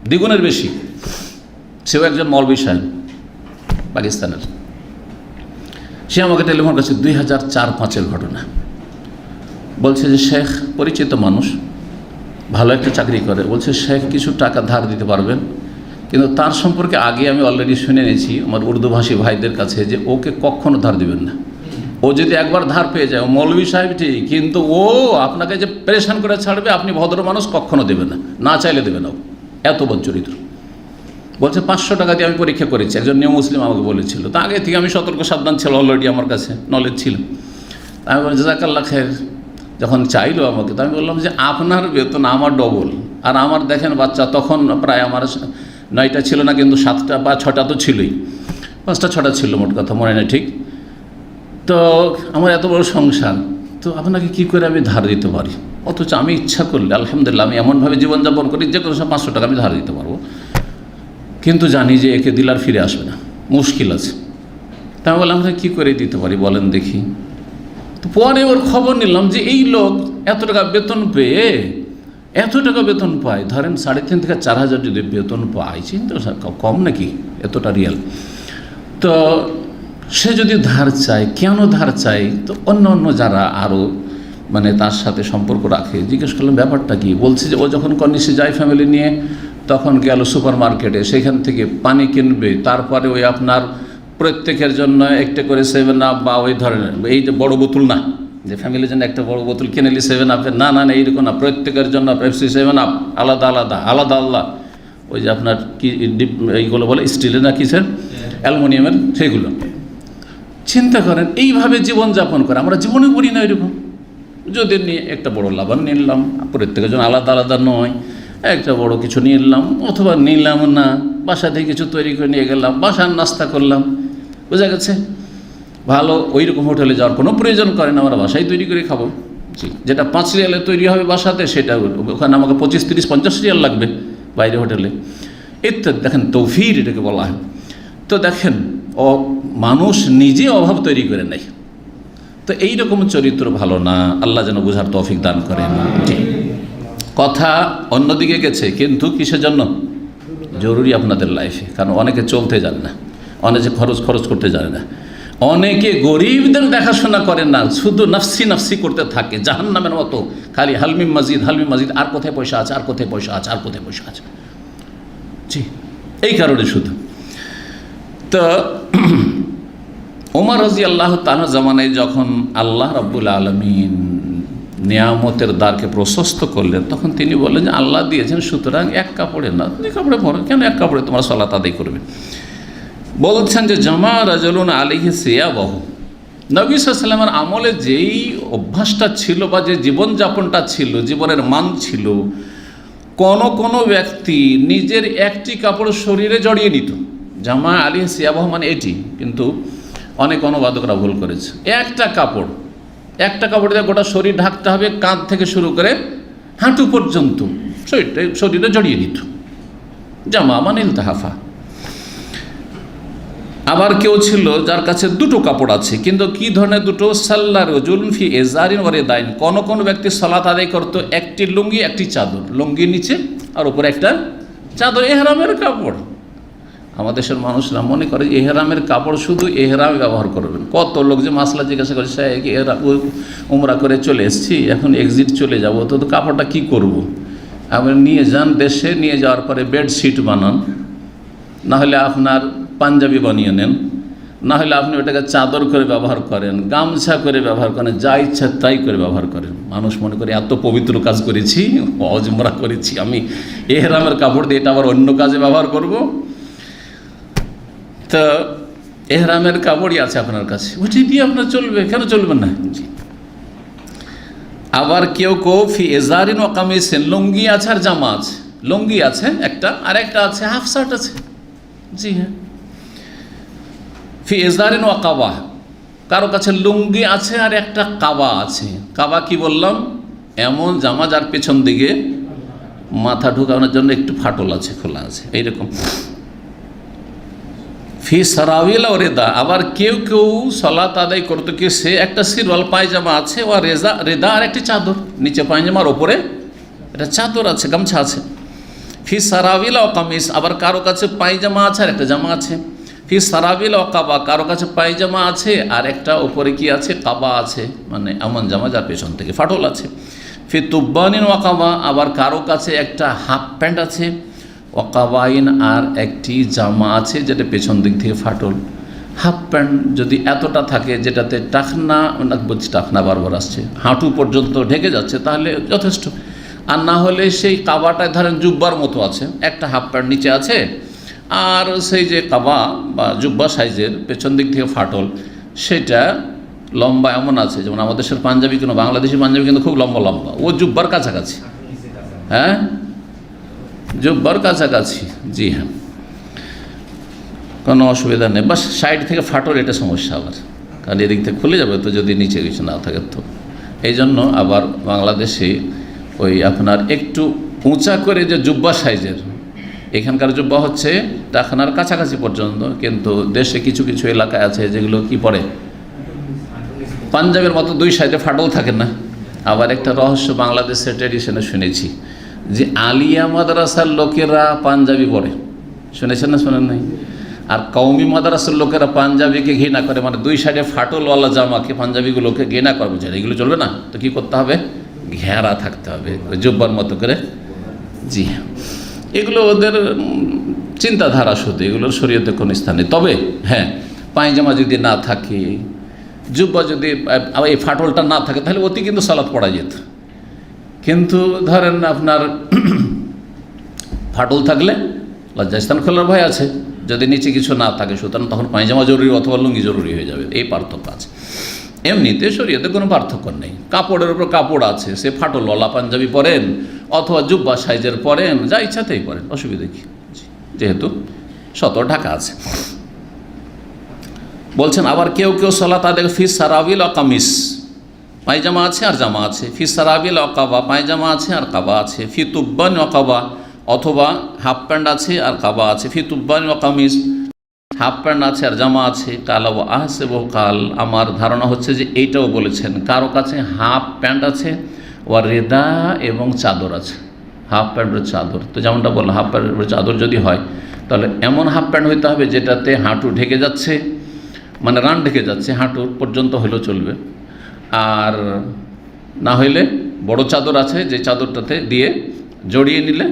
দ্বিগুণের বেশি। সেও একজন মৌলভী সাহেব, পাকিস্তানের। সে আমাকে টেলিফোন করেছে, 2004-05 ঘটনা। বলছে যে শেখ, পরিচিত মানুষ, ভালো একটা চাকরি করে, বলছে শেখ কিছু টাকা ধার দিতে পারবেন, কিন্তু তার সম্পর্কে আগে আমি অলরেডি শুনে নিয়েছি আমার উর্দুভাষী ভাইদের কাছে যে ওকে কখনো ধার দিবেন না। ও যদি একবার ধার পেয়ে যায়, ও মৌলভী সাহেব ঠিক, কিন্তু ও আপনাকে যে পরেশান করে ছাড়বে, আপনি ভদ্র মানুষ, কখনো দেবেন না, না চাইলে দেবে না, এত বদ চরিত্র। বলছে 500 টাকা দিয়ে আমি পরীক্ষা করেছি, একজন নিউ মুসলিম আমাকে বলেছিল। তা আগে থেকে আমি সতর্ক সাবধান ছিল, অলরেডি আমার কাছে নলেজ ছিল। আমি বললাম জাযাকাল্লাহ খায়ের। যখন চাইলো আমাকে, তো আমি বললাম যে আপনার বেতন আমার ডবল, আর আমার দেখেন বাচ্চা, তখন প্রায় আমার 9টা ছিল না, কিন্তু 7টা বা 6টা তো ছিলই, 5টা-6টা ছিল মোট কথা, মনে নেই ঠিক। তো আমার এত বড় সংসার, তো আপনাকে কি করে আমি ধার দিতে পারি? অথচ আমি ইচ্ছা করলে আলহামদুলিল্লাহ আমি এমনভাবে জীবনযাপন করি যে কোনো 500 টাকা আমি ধার দিতে পারবো, কিন্তু জানি যে একে দিলে আর ফিরে আসবে না, মুশকিল আছে। তা আমি বললাম কী করে দিতে পারি বলেন দেখি। তো পরে ওর খবর নিলাম যে এই লোক এত টাকা বেতন পায়, ধরেন 3.5 থেকে 4,000 যদি বেতন পায়, চিন্তা কম নাকি, এতটা রিয়াল। তো সে যদি ধার চায়, কেন ধার চায়? তো অন্য যারা আরও মানে তার সাথে সম্পর্ক রাখে, জিজ্ঞেস করলাম ব্যাপারটা কি। বলছে যে ও যখন কর্নিশে যায় ফ্যামিলি নিয়ে, তখন গেল সুপার মার্কেটে, সেখান থেকে পানি কিনবে, তারপরে ওই আপনার প্রত্যেকের জন্য একটা করে 7 আপ বা ওই ধরনের, এই যে বড় বোতল না, যে ফ্যামিলির জন্য একটা বড় বোতল কিনে নিলি 7 আপের, না না না এইরকম না, প্রত্যেকের জন্য পেপসি 7 আপ আলাদা আলাদা আলাদা আলাদা, ওই যে আপনার কি এইগুলো বলে স্টিলের না কিসের, অ্যালুমিনিয়ামের, সেগুলো। চিন্তা করেন এইভাবে জীবনযাপন করে, আমরা জীবনে করি না এরকম। যদি নিয়ে একটা বড় লাবান নিলাম, প্রত্যেকের জন্য আলাদা আলাদা নয়, একটা বড় কিছু নিয়ে এলাম, অথবা নিলাম না, বাসা থেকে কিছু তৈরি করে নিয়ে গেলাম, বাসার নাস্তা করলাম, বোঝা গেছে। ভালো ওই রকম হোটেলে যাওয়ার কোনো প্রয়োজন করে না, আমরা বাসায় তৈরি করে খাবো। জি, যেটা 5 রিয়ালে তৈরি হবে বাসাতে, সেটা ওখানে আমাকে 25, 30, 50 রিয়াল লাগবে বাইরে হোটেলে, ইত্যাদি। দেখেন তৌফির এটাকে বলা হয়। তো দেখেন মানুষ নিজে অভাব তৈরি করে নেয়। তো এইরকম চরিত্র ভালো না, আল্লাহ যেন বুঝার তৌফিক দান করেন। জি, কথা অন্যদিকে গেছে, কিন্তু কিসের জন্য জরুরি আপনাদের লাইফে, কারণ অনেকে চলতে জানে না, অনেকে খরচ করতে জানে না, অনেকে গরিবদের দেখাশোনা করেন না, শুধু নাফসি নাফসি করতে থাকে জাহান্নামের মতো, খালি হালমিম মাজিদ হালমিম মাজিদ, আর কোথায় পয়সা আছে, আর কোথায় পয়সা আছে, আর কোথায় পয়সা আছে। জি, এই কারণে শুধু। তো ওমর রাদিয়াল্লাহু তাআলা জামানায় যখন আল্লাহ রাব্বুল আলামিন নিয়ামতের দ্বারকে প্রশস্ত করলেন, তখন তিনি বললেন যে আল্লাহ দিয়েছেন, সুতরাং এক কাপড়ে না 2 কাপড়ে পরো, কেন এক কাপড়ে তোমরা সালাত আদায় করবে। বলছেন যে জামা রাজুলুন আলাইহি সিয়াবাহু, নবী সাল্লাল্লাহু আলাইহি ওয়াসাল্লামের আমলে যেই অভ্যাসটা ছিল বা যে জীবনযাপনটা ছিল, জীবনের মান ছিল, কোন ব্যক্তি নিজের একটি কাপড় শরীরে জড়িয়ে নিত। জামা আলাইহি সিয়াবাহু মানে এটি, কিন্তু অনেক অনুবাদকরা ভুল করেছে। একটা কাপড় দিয়ে গোটা শরীর ঢাকতে হবে, কাঁধ থেকে শুরু করে হাঁটু পর্যন্ত শরীরে জড়িয়ে নিত। জামা মানে ইলতাহাফা। আবার কেউ ছিল যার কাছে 2টো কাপড় আছে, কিন্তু কি ধরনের 2টো, সাল্লা রাজুলুন ফি ইজারিন ওয়া রিদাইন, কোন ব্যক্তি সালাত আদায় করতো একটি লুঙ্গি একটি চাদর, লুঙ্গির নিচে আর উপরে একটা চাদর, এহরামের কাপড়। আমাদের দেশের মানুষরা মনে করে এহরামের কাপড় শুধু এহরামে ব্যবহার করবেন। কত লোক যে মাসলা জিজ্ঞাসা করে, উমরা করে চলে এসেছি, এখন এক্সিট চলে যাবো, তো কাপড়টা কি করব। আপনি নিয়ে যান দেশে, নিয়ে যাওয়ার পরে বেডশিট বানান, না হলে আপনার পাঞ্জাবি বানিয়ে নেন, না হলে আপনি ওটাকে চাদর করে ব্যবহার করেন, গামছা করে ব্যবহার করেন, যা ইচ্ছা তাই করে ব্যবহার করেন। মানুষ মনে করে এত পবিত্র কাজ করেছি, হজ উমরা করেছি, আমি এহরামের কাপড় দিয়ে এটা আবার অন্য কাজে ব্যবহার করব। তো এহরামের কাপড়ই আছে আপনার কাছে, ওইটি দিয়ে আপনার চলবে, কেন চলবেন না। আবার কেউ ফি এজারিন ও কামিসিন, লুঙ্গি আছে আর জামা আছে, লুঙ্গি আছে একটা, আর একটা আছে হাফ শার্ট আছে। জি হ্যাঁ, ফি এজারিন ও কাবা, কারো কাছে লুঙ্গি আছে আর একটা কাবা আছে। কাবা কি বললাম, এমন জামা যার পেছন দিকে মাথা ঢুকানোর জন্য একটু ফাটল আছে, খোলা আছে, এইরকম। ফি সারাউইল ও রেদা, আবার কেউ সালাত আদায় করতো কি, সে একটা সিরওয়াল পায়জামা আছে, ও রেদা আর একটি চাদর, নিচে পায়জামার ওপরে একটা চাদর আছে, গামছা আছে। ফি সারাউইল ও কামিজ, আবার কারো কাছে পায়জামা আছে আর একটা জামা আছে। ফি সারাউইল ও কাবা, কারো কাছে পায়জামা আছে আর একটা ওপরে কি আছে, কাবা আছে, মানে এমন জামা যার পেছন থেকে ফাটল আছে। ফি তুব্বানিন ও কাবা, আবার কারো কাছে একটা হাফ প্যান্ট আছে, ওয়াকাবাইন আর একটি জামা আছে যেটা পেছন দিক থেকে ফাটল। হাফ প্যান্ট যদি এতটা থাকে যেটাতে টাকনা বারবার আসছে, হাঁটু পর্যন্ত ঢেকে যাচ্ছে, তাহলে যথেষ্ট। আর না হলে সেই কাবাটায় ধরেন জুব্বার মতো আছে, একটা হাফ প্যান্ট নিচে আছে, আর সেই যে কাবা বা জুব্বা সাইজের পেছন দিক থেকে ফাটল, সেটা লম্বা এমন আছে, যেমন আমাদের দেশের পাঞ্জাবি, কোনো বাংলাদেশি পাঞ্জাবি কিন্তু খুব লম্বা লম্বা, ও জুব্বার কাছাকাছি, হ্যাঁ জুব্বার কাছাকাছি। জি হ্যাঁ, কোনো অসুবিধা নেই, বাস সাইড থেকে ফাটল, এটা সমস্যা। আবার কারণ এদিক থেকে খুলে যাবে তো, যদি নিচে কিছু না থাকে তো। এই জন্য আবার বাংলাদেশে ওই আপনার একটু উঁচা করে যে জুব্বা সাইজের, এখানকার জুব্বা হচ্ছে টাকনার কাছাকাছি পর্যন্ত, কিন্তু দেশে কিছু কিছু এলাকায় আছে যেগুলো কি পড়ে পাঞ্জাবের মতো 2 সাইডে ফাটল থাকে না। আবার একটা রহস্য বাংলাদেশের ট্র্যাডিশনে শুনেছি যে আলিয়া মাদ্রাসার লোকেরা পাঞ্জাবি পরে, শুনেছেন না শোনেন নাই? আর কওমি মাদ্রাসার লোকেরা পাঞ্জাবিকে ঘৃণা করে, মানে 2 সাইডে ফাটলওয়ালা জামাকে, পাঞ্জাবিগুলোকে ঘৃণা করে, বুঝে এগুলো চলবে না, তো কী করতে হবে, ঘেরা থাকতে হবে ওই জুব্বার মতো করে। জি হ্যাঁ, এগুলো ওদের চিন্তাধারা শুধু, এগুলোর শরীয়তে কোনো স্থান নেই। তবে হ্যাঁ, পায়জামা যদি না থাকে, জুব্বা যদি এই ফাটলটা না থাকে, তাহলে অতি কিন্তু সালাত পড়া যেত। কিন্তু ধরেন আপনার ফাটল থাকলে লজ্জাস্থান খোলার ভয় আছে, যদি নিচে কিছু না থাকে, সুতরাং তখন পায়জামা জরুরি অথবা লুঙ্গি জরুরি হয়ে যাবে, এই পার্থক্য আছে। এমনিতে শরীয়তে কোনো পার্থক্য নেই। কাপড়ের উপর কাপড় আছে, সে ফাটলওয়ালা পাঞ্জাবি পরেন অথবা জুব্বা সাইজের পরেন, যা ইচ্ছাতেই পরেন, অসুবিধা কি, যেহেতু সতর ঢাকা আছে। বলছেন আবার কেউ কেউ সালাত আদায় ফিস সারাবিল অকামিস, পায়জামা আছে আর জামা আছে, ফিস সারাবিল অকাবা, পায়জামা আছে আর কাবা আছে, ফি তুব্বান অকাবা, অথবা হাফ প্যান্ট আছে আর কাবা আছে, ফি তুব্বান অকামিস, হাফ প্যান্ট আছে আর জামা আছে। কাল আহসে বহু কাল, আমার ধারণা হচ্ছে যে এইটাও বলেছেন, কারো কাছে হাফ প্যান্ট আছে ও রেদা এবং চাদর আছে, হাফ প্যান্টের চাদর। তো যেমনটা বললাম, হাফ প্যান্টের চাদর যদি হয় তাহলে এমন হাফ প্যান্ট হইতে হবে যেটাতে হাঁটু ঢেকে যাচ্ছে, মানে রান ঢেকে যাচ্ছে, হাঁটুর পর্যন্ত হলেও চলবে। আর না হইলে বড় চাদর আছে, যে চাদরটাতে দিয়ে জড়িয়ে নিলে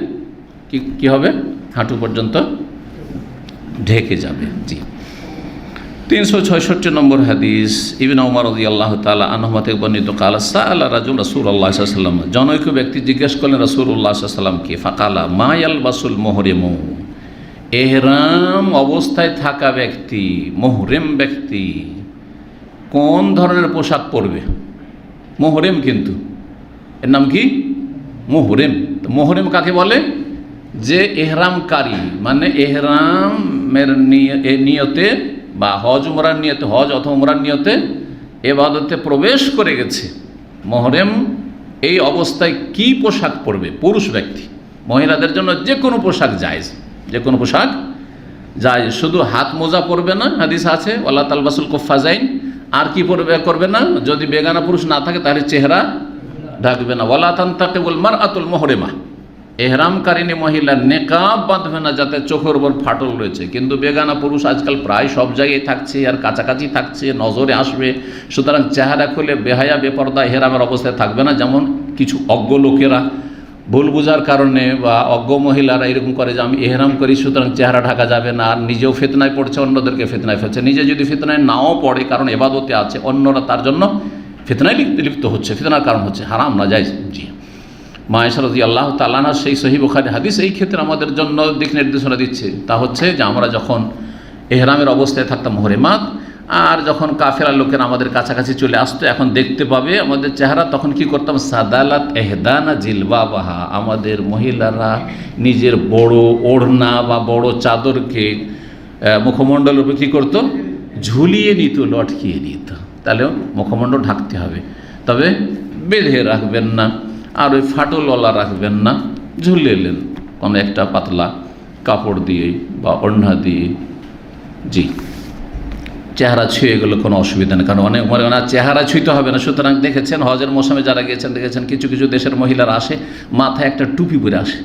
কি হবে, হাঁটু পর্যন্ত ঢেকে যাবে। জি, 366 নম্বর হাদিস, ইবনে উমর রাদিয়াল্লাহু তাআলা আনহুমা থেকে বর্ণিত, কালা সাআলা রাজুল রাসূলুল্লাহ সাল্লাল্লাহু আলাইহি ওয়াসাল্লাম, জনৈক ব্যক্তি জিজ্ঞেস করলেন রাসূলুল্লাহ সাল্লাল্লাহু আলাইহি ওয়াসাল্লামকে, ফাকালা মা ইয়ালবাসুল মুহরিমু, এহরাম অবস্থায় থাকা ব্যক্তি, মুহরিম ব্যক্তি কোন ধরনের পোশাক পরবে? মুহরিম, কিন্তু এর নাম কি? মুহরিম। তো মুহরিম কাকে বলে? যে এহরামকারী, মানে এহরামের নিয়তে বা হজ উমরার নিয়তে, হজ অথবা উমরার নিয়তে ইবাদতে প্রবেশ করে গেছে। মুহরিম এই অবস্থায় কি পোশাক পরবে? পুরুষ ব্যক্তি। মহিলাদের জন্য যে কোনো পোশাক জায়েজ, যে কোনো পোশাক জায়েজ, শুধু হাত মোজা পরবে না, হাদিস আছে ওয়ালা তালবাসুল কুফাজাইন। আর কি করবে না? যদি বেগানা পুরুষ না থাকে তাহলে চেহারা ঢাকবে না। ওয়ালা তানতাকিবুল মারআতুল মুহরিমা, এহরামকারিনী মহিলা নেকাব বাঁধবে না যাতে চোখের উপর ফাটল রয়েছে। কিন্তু বেগানা পুরুষ আজকাল প্রায় সব জায়গায় থাকছে আর কাছাকাছি থাকছে, নজরে আসবে, সুতরাং চেহারা খুলে বেহায়া বেপর্দা এহরামের অবস্থায় থাকবে না। যেমন কিছু অজ্ঞ লোকেরা ভুল বোঝার কারণে বা অজ্ঞ মহিলারা এরকম করে যে আমি এহরাম করি সুতরাং চেহারা ঢাকা যাবে না, আর নিজেও ফিতনায় পড়ছে, অন্যদেরকে ফিতনায় ফেলছে। নিজে যদি ফিতনায় নাও পড়ে, কারণ এবাদতে আছে, অন্যরা তার জন্য ফিতনায় লিপ্ত হচ্ছে, ফিতনার কারণ হচ্ছে, হারাম না যায়। জি, মা আয়েশা রাদিয়াল্লাহু তাআলা আনহা সেই সহিহ বুখারী হাদিস এই ক্ষেত্রে আমাদের জন্য দিক নির্দেশনা দিচ্ছে। তা হচ্ছে যে আমরা যখন এহরামের অবস্থায় থাকতাম মুহরিমাত, আর যখন কাফেরা লোকেরা আমাদের কাছাকাছি চলে আসতো, এখন দেখতে পাবে আমাদের চেহারা, তখন কি করতাম? সাদালাত এহদানা জিলবাবাহা, আমাদের মহিলারা নিজের বড় ওড়না বা বড় চাদরকে মুখমণ্ডলের উপর কী করতো? ঝুলিয়ে নিত, লটকিয়ে নিত। তাহলে মুখমণ্ডল ঢাকতে হবে, তবে বেঁধে রাখবেন না, আর ওই ফাটলওয়ালা রাখবেন না, ঝুলিয়েলেন কোনো একটা পাতলা কাপড় দিয়ে বা ওড়না দিয়ে। জি, চেহারা ছুঁয়ে গেলে কোনো অসুবিধা নেই, কারণ অনেক মনে হয় চেহারা ছুঁইতে হবে না। সুতরাং দেখেছেন হজের মৌসুমে যারা গিয়েছেন দেখেছেন কিছু কিছু দেশের মহিলারা আসে, মাথায় একটা টুপি পরে আসে,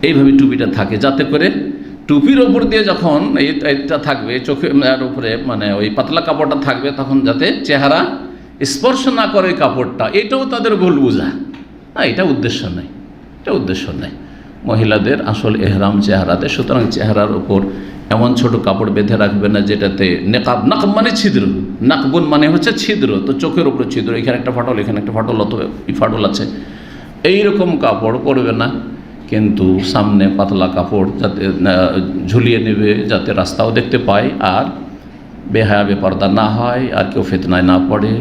এইভাবে টুপিটা থাকে, যাতে করে টুপির ওপর দিয়ে যখন এইটা থাকবে চোখের উপরে, মানে ওই পাতলা কাপড়টা থাকবে, তখন যাতে চেহারা স্পর্শ না করে ওই কাপড়টা। এটাও তাদের ভুল বোঝা, না, এটা উদ্দেশ্য নেই, এটা উদ্দেশ্য নেই। মহিলাদের আসল এহরাম চেহারাতে, সুতরাং চেহারার ওপর এমন ছোট কাপড় বেঁধে রাখবে না যেটাতে নেকাব, নাকব মানে ছিদ্র, নাকবুন মানে হচ্ছে ছিদ্র, তো চোখের উপরে ছিদ্র, এখানে একটা ফাটল, এখানে একটা ফাটল, অথবা এই ফাটল আছে, এইরকম কাপড় পরবে না। কিন্তু সামনে পাতলা কাপড় যাতে ঝুলিয়ে নেবে, যাতে রাস্তাও দেখতে পায়, আর বেহায়া বেপর্দা না হয়, আর কেউ ফিতনায় না পড়ে,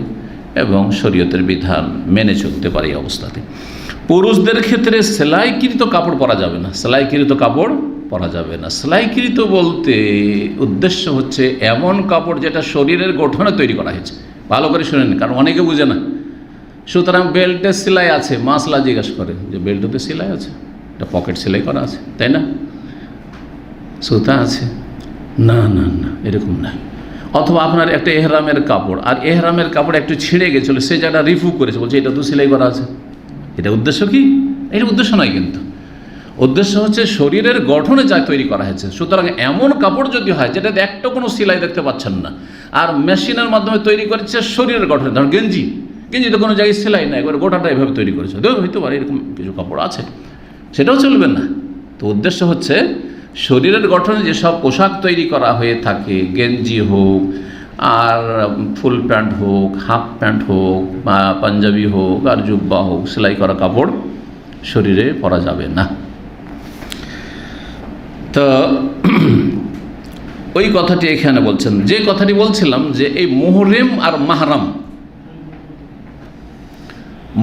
এবং শরীয়তের বিধান মেনে চলতে পারে এই অবস্থাতে। পুরুষদের ক্ষেত্রে সেলাইকৃত কাপড় পরা যাবে না, সেলাইকৃত কাপড় পরা যাবে না। সেলাইকৃত বলতে উদ্দেশ্য হচ্ছে এমন কাপড় যেটা শরীরের গঠনে তৈরি করা হয়েছে। ভালো করে শুনেন, কারণ অনেকে বুঝে না। সুতরাং বেল্টের সেলাই আছে, মাসলা জিজ্ঞাসা করে যে বেল্টতে সেলাই আছে, এটা পকেট সেলাই করা আছে, তাই না? সুতা আছে, না না না, এরকম না। অথবা আপনার একটা এহরামের কাপড়, আর এহরামের কাপড় একটু ছিঁড়ে গেছিলো, সে যেটা রিফু করেছে, বলছে এটা তো সেলাই করা আছে। এটা উদ্দেশ্য কি? এটা উদ্দেশ্য নয়, কিন্তু উদ্দেশ্য হচ্ছে শরীরের গঠনে যা তৈরি করা হয়েছে। সুতরাং এমন কাপড় যদি হয় যেটাতে একটা কোনো সেলাই দেখতে পাচ্ছেন না, আর মেশিনের মাধ্যমে তৈরি করেছে শরীরের গঠনে, ধরুন গেঞ্জিতে কোনো জায়গায় সেলাই নাই, এবার গোটাটা এভাবে তৈরি করেছে, হয়তো পারে এরকম কিছু কাপড় আছে, সেটাও চলবে না। তো উদ্দেশ্য হচ্ছে শরীরের গঠনে যেসব পোশাক তৈরি করা হয়ে থাকে, গেঞ্জি হোক আর ফুল প্যান্ট হোক, হাফ প্যান্ট হোক বা পাঞ্জাবি হোক আর জুব্বা হোক, সেলাই করা কাপড় শরীরে পরা যাবে না। তো ওই কথাটি এখানে বলছেন, যে কথাটি বলছিলাম যে এই মুহরিম আর মাহরাম,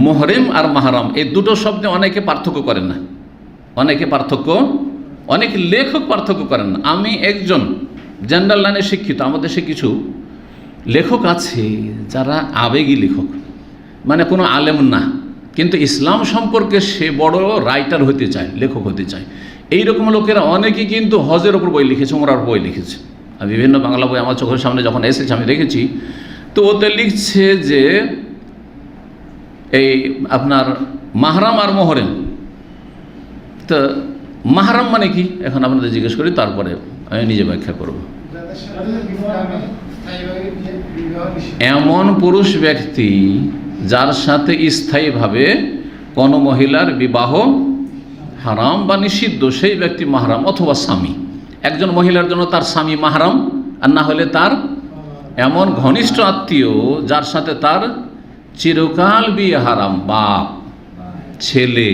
মুহরিম আর মাহরাম এই দুটো শব্দে অনেকে পার্থক্য করেন না, অনেক লেখক পার্থক্য করেন না। আমি একজন জেনারেল লাইনে শিক্ষিত, আমাদের দেশে কিছু লেখক আছে যারা আবেগী লেখক, মানে কোনো আলেম না, কিন্তু ইসলাম সম্পর্কে সে বড় রাইটার হতে চায়, লেখক হতে চায়। এইরকম লোকেরা অনেকেই কিন্তু হজের ওপর বই লিখেছে, ওমরার বই লিখেছে। আর বিভিন্ন বাংলা বই আমার চোখের সামনে যখন এসেছে আমি দেখেছি, তো ওতে লিখছে যে এই আপনার মাহরাম আর মুহরিম। তো মাহরাম মানে কি এখন আপনাদের জিজ্ঞেস করি, তারপরে আমি নিজে ব্যাখ্যা করব। এমন পুরুষ ব্যক্তি যার সাথে স্থায়ীভাবে কোনো মহিলার বিবাহ হারাম বা নিষিদ্ধ, সেই ব্যক্তি মাহরাম, অথবা স্বামী। একজন মহিলার জন্য তার স্বামী মাহরাম, আর না হলে তার এমন ঘনিষ্ঠ আত্মীয় যার সাথে তার চিরকাল বিয়ে হারাম, বাপ, ছেলে,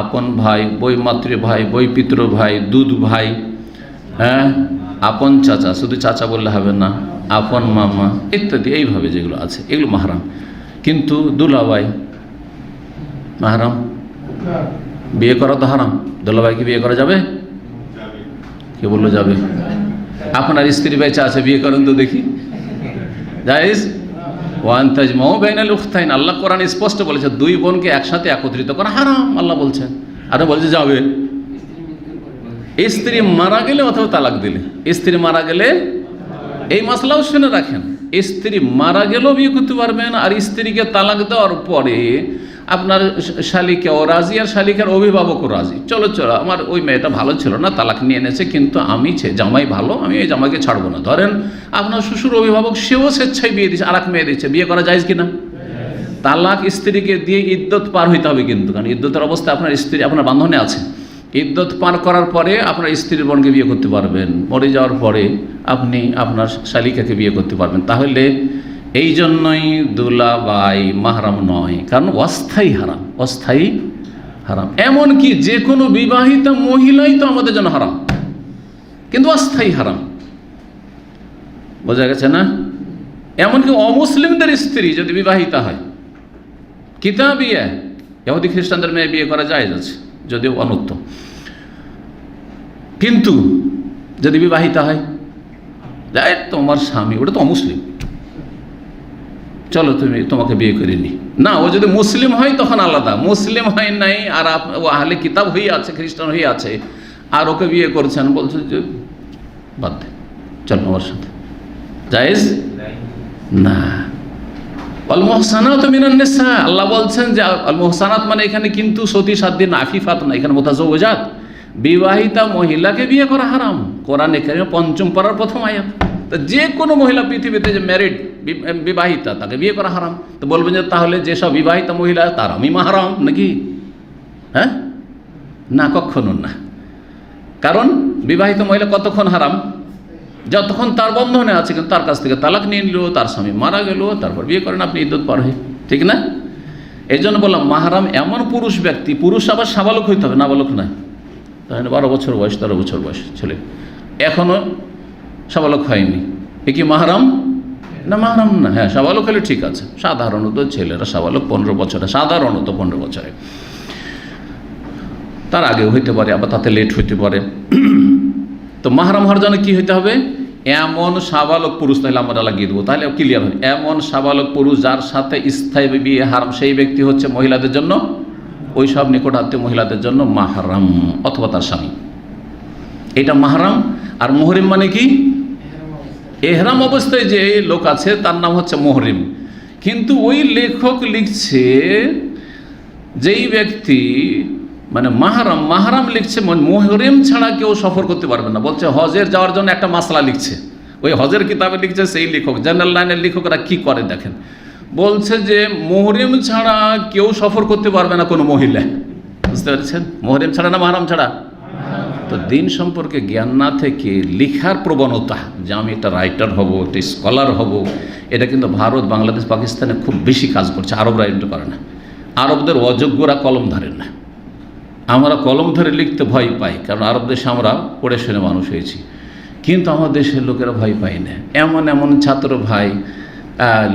আপন ভাই, বৈমাতৃ ভাই, বৈপিত্র ভাই, দুধ ভাই, হ্যাঁ, আপন চাচা, শুধু চাচা বললে হবে না, আপন মামা ইত্যাদি, এইভাবে যেগুলো আছে এগুলো মাহরাম। কিন্তু দুলাভাই মাহরাম, বিয়ে করা তো হারাম। দুলাভাইকে বিয়ে করা যাবে? কে বললো যাবে? আপনার স্ত্রী বেঁচে আছে, বিয়ে করেন তো দেখি। জায়েজ? ওয়ান তাজমাউ বাইনাল উখতাইন, আল্লাহ কোরআন স্পষ্ট বলেছে দুই বোনকে একসাথে একত্রিত করা হারাম, আল্লাহ বলছেন। আর বলছে যাবে। স্ত্রী মারা গেলে অথবা তালাক দিলে, স্ত্রী মারা গেলে এই মাসলাও শুনে রাখেন, স্ত্রী মারা গেলেও বিয়ে করতে পারবেন, আর স্ত্রীকে তালাক দেওয়ার পরে আপনার শালিকাও রাজি আর শালিকার অভিভাবকও রাজি। চলো আমার ওই মেয়েটা ভালো ছিল না, তালাক নিয়ে এনেছে, কিন্তু আমি জামাই ভালো, আমি এই জামাইকে ছাড়বো না। ধরেন আপনার শ্বশুর অভিভাবক, সেও স্বেচ্ছায় বিয়ে দিচ্ছে, আর এক মেয়ে দিচ্ছে, বিয়ে করা যায় কিনা? তালাক স্ত্রীকে দিয়ে ইদ্যত পার হইতে হবে কিন্তু, কারণ ইদ্যতের অবস্থা আপনার স্ত্রী আপনার বান্ধনে আছে। ইদ্যত পার করার পরে আপনার স্ত্রীর বোনকে বিয়ে করতে পারবেন, মরে যাওয়ার পরে আপনি আপনার শালিকাকে বিয়ে করতে পারবেন। তাহলে এই জন্যই দুলাভাই মাহরাম নয়, কারণ অস্থায়ী হারাম, অস্থায়ী হারাম। এমনকি যে কোনো বিবাহিতা মহিলাই তো আমাদের জন্য হারাম, কিন্তু অস্থায়ী হারাম। বোঝা গেছে না? এমনকি অমুসলিমদের স্ত্রী যদি বিবাহিতা হয়, কিতাবিয়া ইহুদি খ্রিস্টানদের মেয়ে বিয়ে করা জায়েজ আছে, যদিও অনুত্তম, কিন্তু যদি বিবাহিতা হয়, যাই তোমার স্বামী, ওটা তো অমুসলিম, চলো তোমাকে বিয়ে করে নি না। ও যদি মুসলিম হয় তখন আলাদা, মুসলিম হয় নাই আর ও আহলে কিতাব হয়ে আছে, খ্রিস্টান হয়ে আছে, আর ওকে বিয়ে করছেন, বলছে যে বাদ দে, চল আমার সাথে, জায়েজ না। আল মুহসানাত মিনান নিসা, আল্লাহ বলছেন যে আল মুহসানাত মানে এখানে কিন্তু সতী সাধ্যের আফিফাত না, এখানে মুতাজাওয়াজাত, বিবাহিতা মহিলাকে বিয়ে করা হারাম। কোরআনে কারিমে ৫ম পারার প্রথম আয়াত। তো যে কোনো মহিলা পৃথিবীতে যে ম্যারিড বিবাহিতা, তাকে বিয়ে করা হারাম। তো বলবেন যে তাহলে যেসব বিবাহিতা মহিলা তার আমি মাহরাম নাকি? হ্যাঁ, না, কখনো না। কারণ বিবাহিত মহিলা কতক্ষণ হারাম? যতক্ষণ তার বন্ধনে আছে, কিন্তু তার কাছ থেকে তালাক নিয়ে নিল, তার স্বামী মারা গেল, তারপর বিয়ে করেন আপনি, ইদ্যত পার হয়ে, ঠিক না? এই জন্য বললাম মাহরাম এমন পুরুষ ব্যক্তি, পুরুষ আবার সাবালক হইতে হবে, নাবালক নয়। তাহলে 12 বছর বয়স, 13 বছর বয়স ছেলে এখনও সাবালক হয়নি, এ কি মাহরাম? না, মাহরাম না। হ্যাঁ, সাবালক হলে ঠিক আছে। সাধারণত ছেলেরা সাবালক 15 বছরে, সাধারণত 15 বছরে, তার আগেও হইতে পারে, আবার তাতে লেট হইতে পারে। তো মাহরাম হওয়ার জন্য কী হইতে হবে? এমন সাবালক পুরুষ, তাহলে আমরা লাগিয়ে দেবো, তাহলে ক্লিয়ার হবে। এমন সাবালক পুরুষ যার সাথে স্থায়ী বিয়ে হারাম, সেই ব্যক্তি হচ্ছে মহিলাদের জন্য, ওই সব নিকটাত্মীয় মহিলাদের জন্য মাহরাম, অথবা তার স্বামী, এটা মাহরাম। আর মুহরিম মানে কি? এহরাম অবস্থায় যে লোক আছে তার নাম হচ্ছে মুহরিম। কিন্তু ওই লেখক লিখছে যেই ব্যক্তি মানে মাহরাম, মাহরাম লিখছে মুহরিম ছাড়া কেউ সফর করতে পারবে না। বলছে হজের যাওয়ার জন্য একটা মাসলা লিখছে, ওই হজের কিতাবে লিখছে সেই লেখক। জেনারেল লাইনের লেখকরা কি করে দেখেন, বলছে যে মুহরিম ছাড়া কেউ সফর করতে পারবে না কোনো মহিলা। বুঝতে পারছেন? মুহরিম ছাড়া না মাহরাম ছাড়া? তো দিন সম্পর্কে জ্ঞান না থেকে লেখার প্রবণতা, যে আমি একটা রাইটার হব, একটা স্কলার হব, এটা কিন্তু ভারত, বাংলাদেশ, পাকিস্তানে খুব বেশি কাজ করছে। আরবরা এটা করে না। আরবদের অযোগ্যরা কলম ধরেন না। আমরা কলম ধরে লিখতে ভয় পাই, কারণ আরব দেশে আমরা পড়ে শুনে মানুষ হয়েছি, কিন্তু আমার দেশের লোকেরা ভয় পায় না। এমন এমন ছাত্র ভাই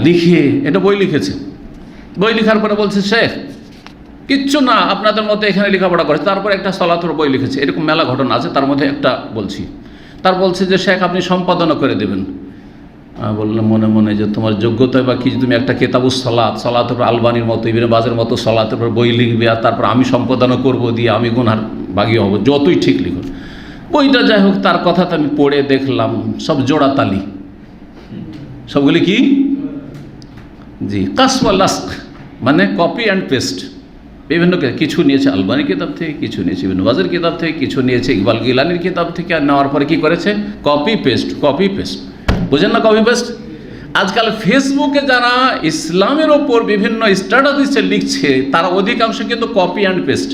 লিখে, এটা বই লিখেছে, বই লেখার পরে বলছে শেখ কিচ্ছু না, আপনাদের মতো এখানে লেখাপড়া করে, তারপরে একটা সলাতের বই লিখেছে। এরকম মেলা ঘটনা আছে, তার মধ্যে একটা বলছি। তার বলছে যে শেখ আপনি সম্পাদনা করে দেবেন। বললাম মনে মনে যে তোমার যোগ্যতা বা কি, তুমি একটা কেতাবুস সলাতের উপর আলবানির মতো, ইবনে বাজের মতো সলাতের উপর বই লিখবে, আর তারপর আমি সম্পাদনা করব, দিয়ে আমি গুনহার ভাগী হব, যতই ঠিক লিখো। বইটা যাই হোক, তার কথাটা আমি পড়ে দেখলাম সব জোড়াতালি, সবগুলি কি জি কাসওয়া লাস্ক, মানে কপি অ্যান্ড পেস্ট। বিভিন্ন কিছু নিয়েছে আলবানির কিতাব থেকে, কিছু নিয়েছে ইবনে বাজের কিতাব থেকে, কিছু নিয়েছে ইকবাল গিলানির কিতাব থেকে, আর নেওয়ার পরে কী করেছে, কপি পেস্ট, কপি পেস্ট। বুঝেন না কপি পেস্ট? আজকাল ফেসবুকে যারা ইসলামের ওপর বিভিন্ন স্ট্যাটাস লিখছে, তারা অধিকাংশ কিন্তু কপি অ্যান্ড পেস্ট।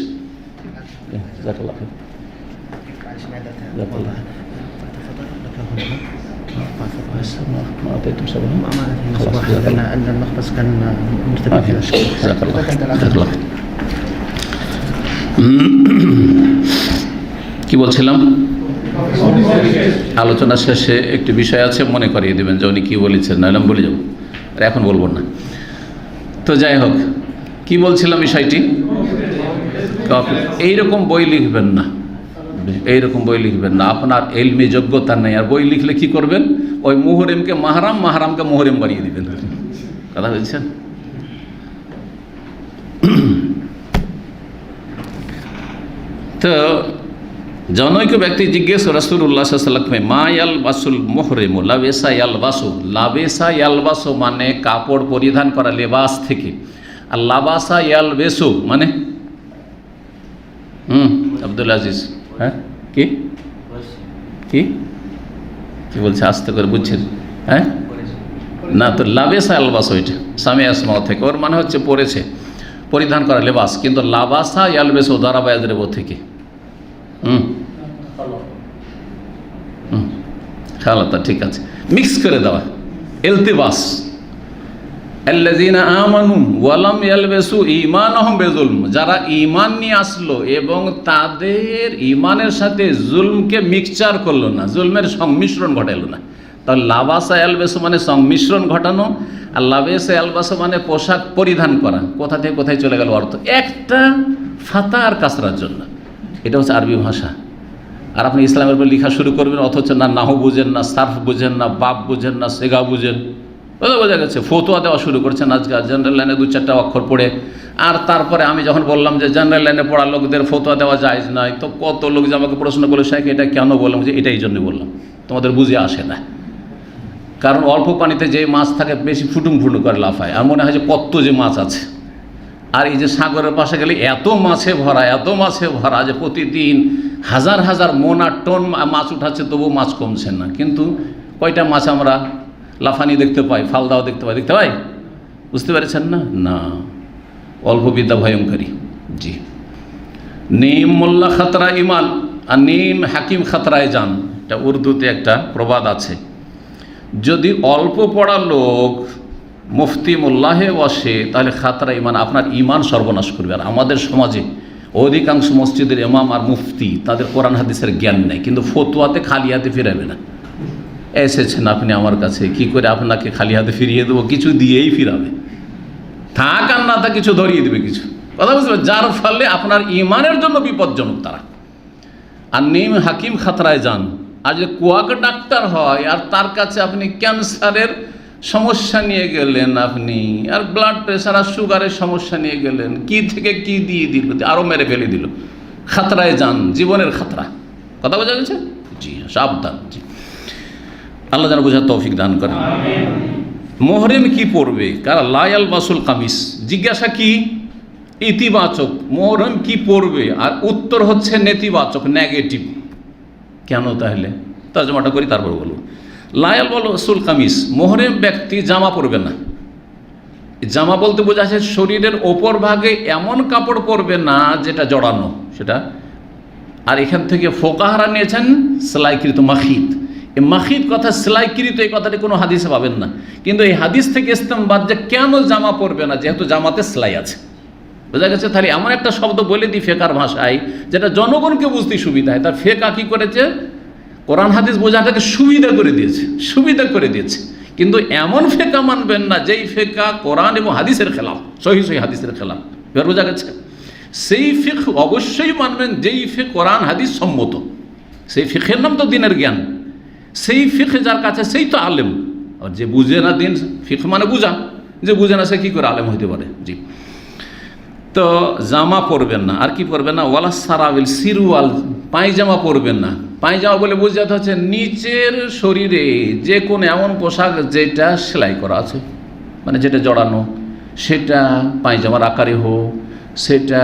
কি বলছিলাম? আলোচনা শেষে একটি বিষয় আছে, মনে করিয়ে দেবেন যে উনি কী বলেছেন, নাহলে বলে যাব, আর এখন বলবো না। তো যাই হোক, কি বলছিলাম বিষয়টি, এইরকম বই লিখবেন না, এইরকম বই লিখবেন না, আপনার এলমি যোগ্যতা নেই। আর বই লিখলে কি করবেন, ওই মুহরিমকে মাহরাম, মাহরামকে মুহরিম বানিয়ে দিবেন। কথা বলছেন? তো জনৈক ব্যক্তি জিজ্ঞেস রাসূলুল্লাহ সাল্লাল্লাহু আলাইহি ওয়াসাল্লাম, মা ইয়ালবাসুল মুহরিমু লাবেসা ইয়ালবাসু। লাবেসা ইয়ালবাসু মানে কাপড় পরিধান করা, লেবাস থেকে। আর লাবাসা ইয়ালবেসু মানে আব্দুল আজিজ, হ্যাঁ কি কি কি বলছে, আস্তে করে বুঝছেন? হ্যাঁ না, তো লাবেসা ইয়ালবাসু এটা সামি আসমা থেকে, ওর মানে হচ্ছে পরেছে, পরিধান করা লেবাস। কিন্তু লাবাসা ইয়ালবেসু দারাবা ইয়াদরিবু থেকে, খালাতা, ঠিক আছে, মিক্স করে দেওয়া, ইলতিবাস। আল্লাযীনা আমানু ওয়া লাম ইয়ালবিসু ঈমানাহুম বিযুলম, যারা ঈমান নিয়ে আসলো এবং তাদের ঈমানের সাথে জুলমকে মিক্সচার করলো না, জুলমের সংমিশ্রণ ঘটালো না। তাহলে লাবাসা ইয়ালবিসু মানে সংমিশ্রণ ঘটানো, আর লাবেসা ইয়ালবাসু মানে পোশাক পরিধান করা। কোথা থেকে কোথায় চলে গেল অর্থ, একটা ফাতা আর কাসরার জন্য। এটা হচ্ছে আরবি ভাষা। আর আপনি ইসলামের উপর লেখা শুরু করবেন, অথচ না নাহু বুঝেন, না সার্ফ বুঝেন, না বাপ বুঝেন, না সেগা বুঝেন, বোঝা গেছে। ফতোয়া দেওয়া শুরু করছেন আজকাল, জেনারেল লাইনে 2-4টা অক্ষর পড়ে। আর তারপরে আমি যখন বললাম যে জেনারেল লাইনে পড়া লোকদের ফতোয়া দেওয়া জায়েজ নাই, তো কত লোক যে আমাকে প্রশ্ন করলো, শেখ এটা কেন বললাম, যে এটাই জন্য বললাম, তোমাদের বুঝে আসে না। কারণ অল্প পানিতে যে মাছ থাকে বেশি ফুটুং ফুটুং করে লাফায়, আর মনে হয় যে কত যে মাছ আছে। আর এই যে সাগরের পাশে গেলে এত মাছে ভরা, এত মাছে ভরা, যে প্রতিদিন হাজার হাজার মন আর টন মাছ উঠাচ্ছে, তবু মাছ কমছে না। কিন্তু কয়টা মাছ আমরা লাফানি দেখতে পাই, ফালদাও দেখতে পাই, বুঝতে পেরেছেন না? না, অল্প বিদ্যা ভয়ঙ্করী। জি, নিম মোল্লা খাতরা ইমান, আর নিম হাকিম খাতরায় যান, এটা উর্দুতে একটা প্রবাদ আছে। যদি অল্প পড়া লোক মুফতি মোল্লাহে বসে, তাহলে খাতরা ইমান, আপনার ইমান সর্বনাশ করবে। আর আমাদের সমাজে অধিকাংশ মসজিদের ইমাম আর মুফতি, তাদের কোরআন হাদিসের জ্ঞান নেই, কিন্তু ফতোয়াতে খালি হাতে ফিরাবে না। এসেছেন আপনি আমার কাছে, কি করে আপনাকে খালি হাতে ফিরিয়ে দেবো, কিছু দিয়েই ফিরাবে, থাক আর না থাক কিছু ধরিয়ে দেবে, কিছু কথা বুঝতে পারবে, যার ফলে আপনার ইমানের জন্য বিপজ্জনক তারা। আর নিম হাকিম খাতরায় যান। আর যদি কুয়াক ডাক্তার হয়, আর তার কাছে আপনি ক্যান্সারের সমস্যা নিয়ে গেলেন, আপনি আর ব্লাড প্রেশার আর সুগারের সমস্যা নিয়ে গেলেন, কি থেকে কি দিয়ে দিল, আরও মেরে ফেলে দিল। খাতরায় যান, জীবনের খাতরা। কথা বোঝা গেছে? জি, সাবধান। জি, আল্লাহ যেন বোঝার তৌফিক দান করেন। মুহরিম কি পড়বে? কারণ লা ইয়ালবাসুল কামিস, জিজ্ঞাসা কি ইতিবাচক, মুহরিম কি পড়বে? আর উত্তর হচ্ছে নেতিবাচক, নেগেটিভ। কেন তাহলে? তর্জমাটা করি, তারপর বলবো। লা ইয়ালবাসুল কামিস, মুহরিম ব্যক্তি জামা পরবে না। জামা বলতে বোঝা যাচ্ছে শরীরের ওপর ভাগে এমন কাপড় পরবে না যেটা জড়ানো, সেটা আর এখান থেকে ফোকাহারা নিয়েছেন সেলাইকৃত মাখিদ। এই মাখিদ কথা, সেলাইকৃত, এই কথাটি কোনো হাদিসে পাবেন না। কিন্তু এই হাদিস থেকে ইস্তেমবাদ যে কেন জামা পরবে না, যেহেতু জামাতে সেলাই আছে, বোঝা গেছে। তাহলে এমন একটা শব্দ বলে দিই ফেকার ভাষায় যেটা জনগণকে বুঝতে সুবিধা হয়। তার ফেকা কী করেছে, কোরআন হাদিস বোঝাটাকে সুবিধা করে দিয়েছে, সুবিধা করে দিয়েছে। কিন্তু এমন ফেকা মানবেন না যেই ফেকা কোরআন এবং হাদিসের খেলাফ, সহি সহি হাদিসের খেলাফ, এবার বোঝা গেছে। সেই ফিক অবশ্যই মানবেন যেই ফিক কোরআন হাদিস সম্মত, সেই ফিকের নাম তো দিনের জ্ঞান। সেই ফিক যার কাছে সেই তো আলেম। আর যে বুঝে না দিন, ফিক মানে বুঝা, যে বুঝে না সে কী করে আলেম হইতে পারে? জি। তো জামা পরবেন না। আর কি পরবেন না? ওয়ালা সারাবিল, সিরওয়াল, পায়জামা পরবেন না। পায়জামা বলে বোঝাতে হচ্ছে নিচের শরীরে যে কোনো এমন পোশাক যেটা সেলাই করা আছে, মানে যেটা জড়ানো, সেটা পায়জামার আকারে হোক, সেটা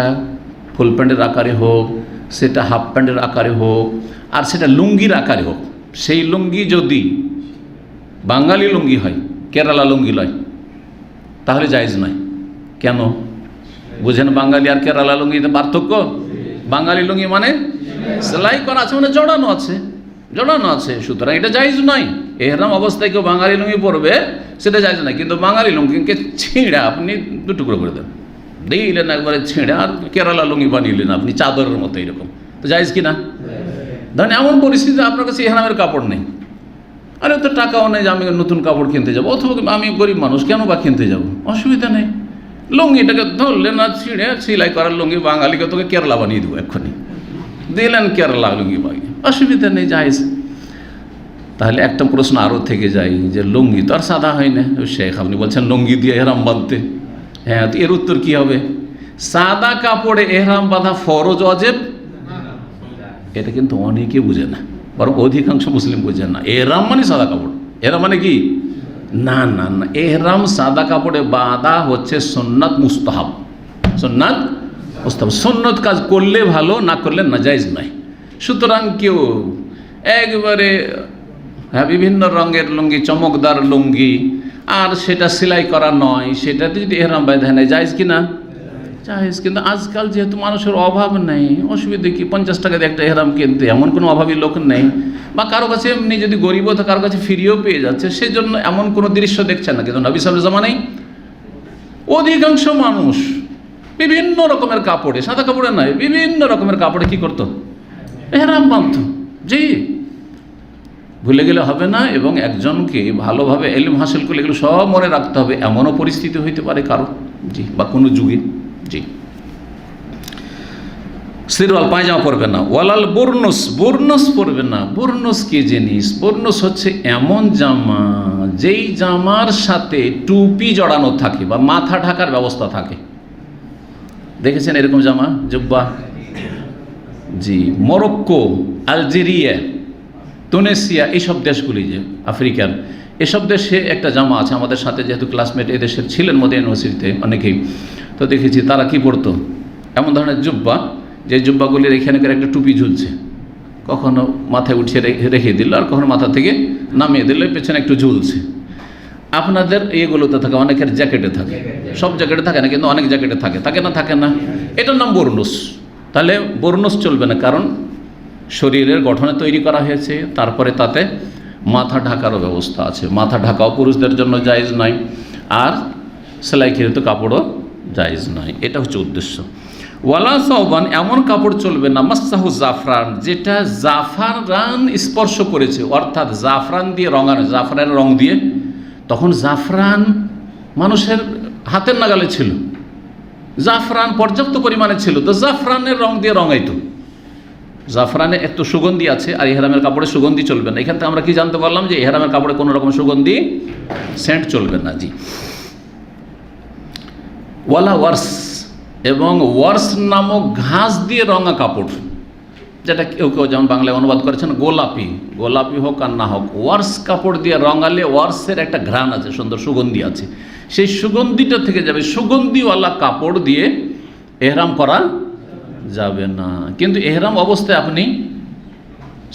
ফুল প্যান্টের আকারে হোক, সেটা হাফ প্যান্টের আকারে হোক, আর সেটা লুঙ্গির আকারে হোক। সেই লুঙ্গি যদি বাঙালি লুঙ্গি হয়, কেরালা লুঙ্গি নয়, তাহলে জায়েজ নয়। কেন বুঝেন? বাঙালি আর কেরালা লুঙ্গিতে পার্থক্য। বাঙালি লুঙ্গি মানে সেলাই করা আছে, মানে জড়ানো আছে, জড়ানো আছে, সুতরাং এটা জায়েজ নয়। এহরাম অবস্থায় কেউ বাঙালি লুঙ্গি পরবে, সেটা জায়েজ নয়। কিন্তু বাঙালি লুঙ্গিকে ছিঁড়ে আপনি দুটুকরো করে দেন, দিলেন একবারে ছিঁড়ে, আর কেরালা লুঙ্গি বানিয়ে আপনি চাদরের মতো, এরকম তো জায়েজ কি না? ধরেন এমন পরিস্থিতি আপনার কাছে এহরামের কাপড় নেই, আরে তো টাকাও নেই যে আমি নতুন কাপড় কিনতে যাবো, অথবা আমি গরিব মানুষ, কেন বা কিনতে যাবো? অসুবিধা নেই, লুঙ্গিটাকে ধরলেন না, ছিঁড়ে সেলাই করার লুঙ্গি, বাঙালিকে তোকে কেরালা বানিয়ে দেবো এক্ষুনি, দিলেন কেরালা লুঙ্গি বানিয়ে, অসুবিধা নেই, জায়েজ। তাহলে একটা প্রশ্ন আরও থেকে যায় যে লুঙ্গি তো আর সাদা হয় না, শেখ আপনি বলছেন লুঙ্গি দিয়ে এহরাম বাঁধতে, হ্যাঁ, তো এর উত্তর কী হবে? সাদা কাপড়ে এহরাম বাঁধা ফরজ ওয়াজিব? এটা কিন্তু অনেকে বুঝে না, বরং অধিকাংশ মুসলিম বুঝে না। এহরাম মানে সাদা কাপড়, এহরাম মানে কি? না না না, এহরাম সাদা কাপড়ে বাঁধা হচ্ছে সুন্নাত মুস্তাহাব, সুন্নাত মুস্তাহাব। সুন্নত কাজ করলে ভালো, না করলে নাজায়েজ নয়। সুতরাং কেউ একবারে বিভিন্ন রঙের লুঙ্গি, চমকদার লুঙ্গি, আর সেটা সেলাই করা নয়, সেটাতে যদি এহরাম বাঁধা নেয়, জায়েজ কি না? জায়েজ। কিন্তু আজকাল যেহেতু মানুষের অভাব নেই, অসুবিধা কি? 50 টাকা দিয়ে একটা এহরাম কিনতে এমন কোনো অভাবী লোক নেই, বা কারো কাছে এমনি যদি গরিব হতো কারো কাছে ফ্রিও পেয়ে যাচ্ছে, সেজন্য এমন কোনো দৃশ্য দেখছেন না। কিন্তু নবী সাল্লাল্লাহু আলাইহি ওয়াসাল্লাম অধিকাংশ মানুষ বিভিন্ন রকমের কাপড়ে, সাদা কাপড়ে নয়, বিভিন্ন রকমের কাপড়ে কি করতো? এহরাম বাঁধত। জি, ভুলে গেলে হবে না। এবং একজনকে ভালোভাবে ইলম হাসিল করলে এগুলো সব মনে রাখতে হবে, এমনও পরিস্থিতি হইতে পারে কারো, জি, বা কোনো যুগে। জি, সিরওয়াল, পায়জামা পরবে না। ওয়ালাল বুরনুস, বুরনুস পরবে না। বুরনুস কি জিনিস? বুরনুস হচ্ছে এমন জামা যেই জামার সাথে টুপি জড়ানো থাকে বা মাথা ঢাকার ব্যবস্থা থাকে। দেখেছেন এরকম জামা, জুব্বা? জি, মরক্কো, আলজেরিয়া, তুনিসিয়া, এইসব দেশগুলি যে আফ্রিকার, এসব দেশে একটা জামা আছে। আমাদের সাথে যেহেতু ক্লাসমেট এদেশের ছিলেন মদিনা ইউনিভার্সিটিতে অনেকেই, তো দেখেছি তারা কি পরতো, এমন ধরনের জুব্বা, যে জুব্বাগুলির এখানকার একটা টুপি ঝুলছে, কখনো মাথায় উঠিয়ে রেখে দিল, আর কখনো মাথা থেকে নামিয়ে দিল, পেছনে একটু ঝুলছে। আপনাদের এগুলোতে থাকে, অনেকের জ্যাকেটে থাকে, সব জ্যাকেটে থাকে না, কিন্তু অনেক জ্যাকেটে থাকে, থাকে না? থাকে না। এটার নাম বুরনুস। তাহলে বুরনুস চলবে না, কারণ শরীরের গঠনে তৈরি করা হয়েছে, তারপরে তাতে মাথা ঢাকারও ব্যবস্থা আছে। মাথা ঢাকাও পুরুষদের জন্য জায়েজ নয়, আর সেলাইকৃত কাপড়ও জায়েজ নয়। এটা হচ্ছে উদ্দেশ্য। ওয়ালা সাওবান, এমন কাপড় চলবে না মাসাহু জাফরান, যেটা জাফরান স্পর্শ করেছে, অর্থাৎ জাফরান দিয়ে রঙানো, জাফরানের রং দিয়ে। তখন জাফরান মানুষের হাতের নাগালে ছিল, জাফরান পর্যাপ্ত পরিমাণে ছিল, তো জাফরানের রং দিয়ে রঙাইতো। জাফরানে একটু সুগন্ধি আছে, আর ইহরামের কাপড়ে সুগন্ধি চলবে না। এখান থেকে আমরা কি জানতে পারলাম? যে ইহরামের কাপড়ে কোনো রকম সুগন্ধি, সেন্ট চলবে না। জি। ওয়ালা ওয়ার্স, এবং ওয়ার্স নামক ঘাস দিয়ে রঙা কাপড়, যেটা কেউ কেউ যেমন বাংলায় অনুবাদ করেছেন গোলাপি, গোলাপি হোক আর না হোক, ওয়ার্স কাপড় দিয়ে রঙালে ওয়ার্সের একটা ঘ্রাণ আছে, সুন্দর সুগন্ধি আছে, সেই সুগন্ধিটা থেকে যাবে। সুগন্ধিওয়ালা কাপড় দিয়ে এহরাম করা যাবে না। কিন্তু এহরাম অবস্থায় আপনি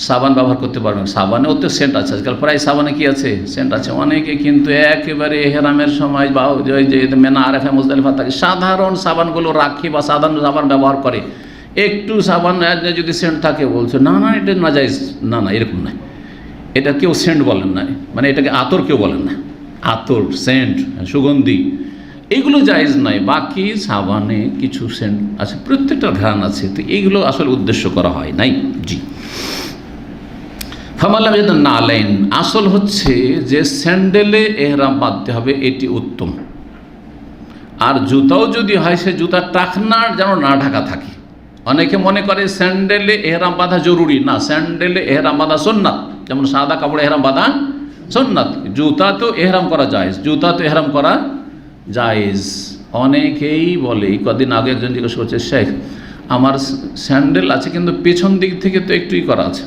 সাবান ব্যবহার করতে পারবেন। সাবানেও তো সেন্ট আছে, আজকাল প্রায় সাবানে কি আছে? সেন্ট আছে। অনেকে কিন্তু একেবারে এহরামের সময় বা যে মেনা আরেফা মুজদালিফা থাকে, সাধারণ সাবানগুলো রাখে বা সাধারণ সাবান ব্যবহার করে। একটু সাবান যদি সেন্ট থাকে বলছে না না এটা নাজায়েজ, না না এরকম নয়, এটা কেউ সেন্ট বলেন না, মানে এটাকে আতর কেউ বলেন না, আতর সেন্ট সুগন্ধি এইগুলো জায়েজ নয়। বাকি সাবানে কিছু সেন্ট আছে, প্রত্যেকটা ঘ্রাণ আছে, তো এইগুলো আসলে উদ্দেশ্য করা হয় নাই। জি, ফামাল্লাম যেটা না আলাইন, আসল হচ্ছে যে স্যান্ডেলে এহরাম বাঁধতে হবে, এটি উত্তম। আর জুতাও যদি হয় সে জুতার টাকনা যেন না ঢাকা থাকে। অনেকে মনে করে স্যান্ডেলে এহরাম বাঁধা জরুরি, না, স্যান্ডেলে এহরাম বাঁধা সুন্নাত, যেমন সাদা কাপড়ে এহরাম বাঁধা সুন্নাত। জুতা তো এহরাম করা জায়েজ, জুতা তো এহরাম করা জায়েজ। অনেকেই বলে, কদিন আগে একজন জিজ্ঞেস করছে, শেখ আমার স্যান্ডেল আছে কিন্তু পেছন দিক থেকে তো একটুই করা আছে,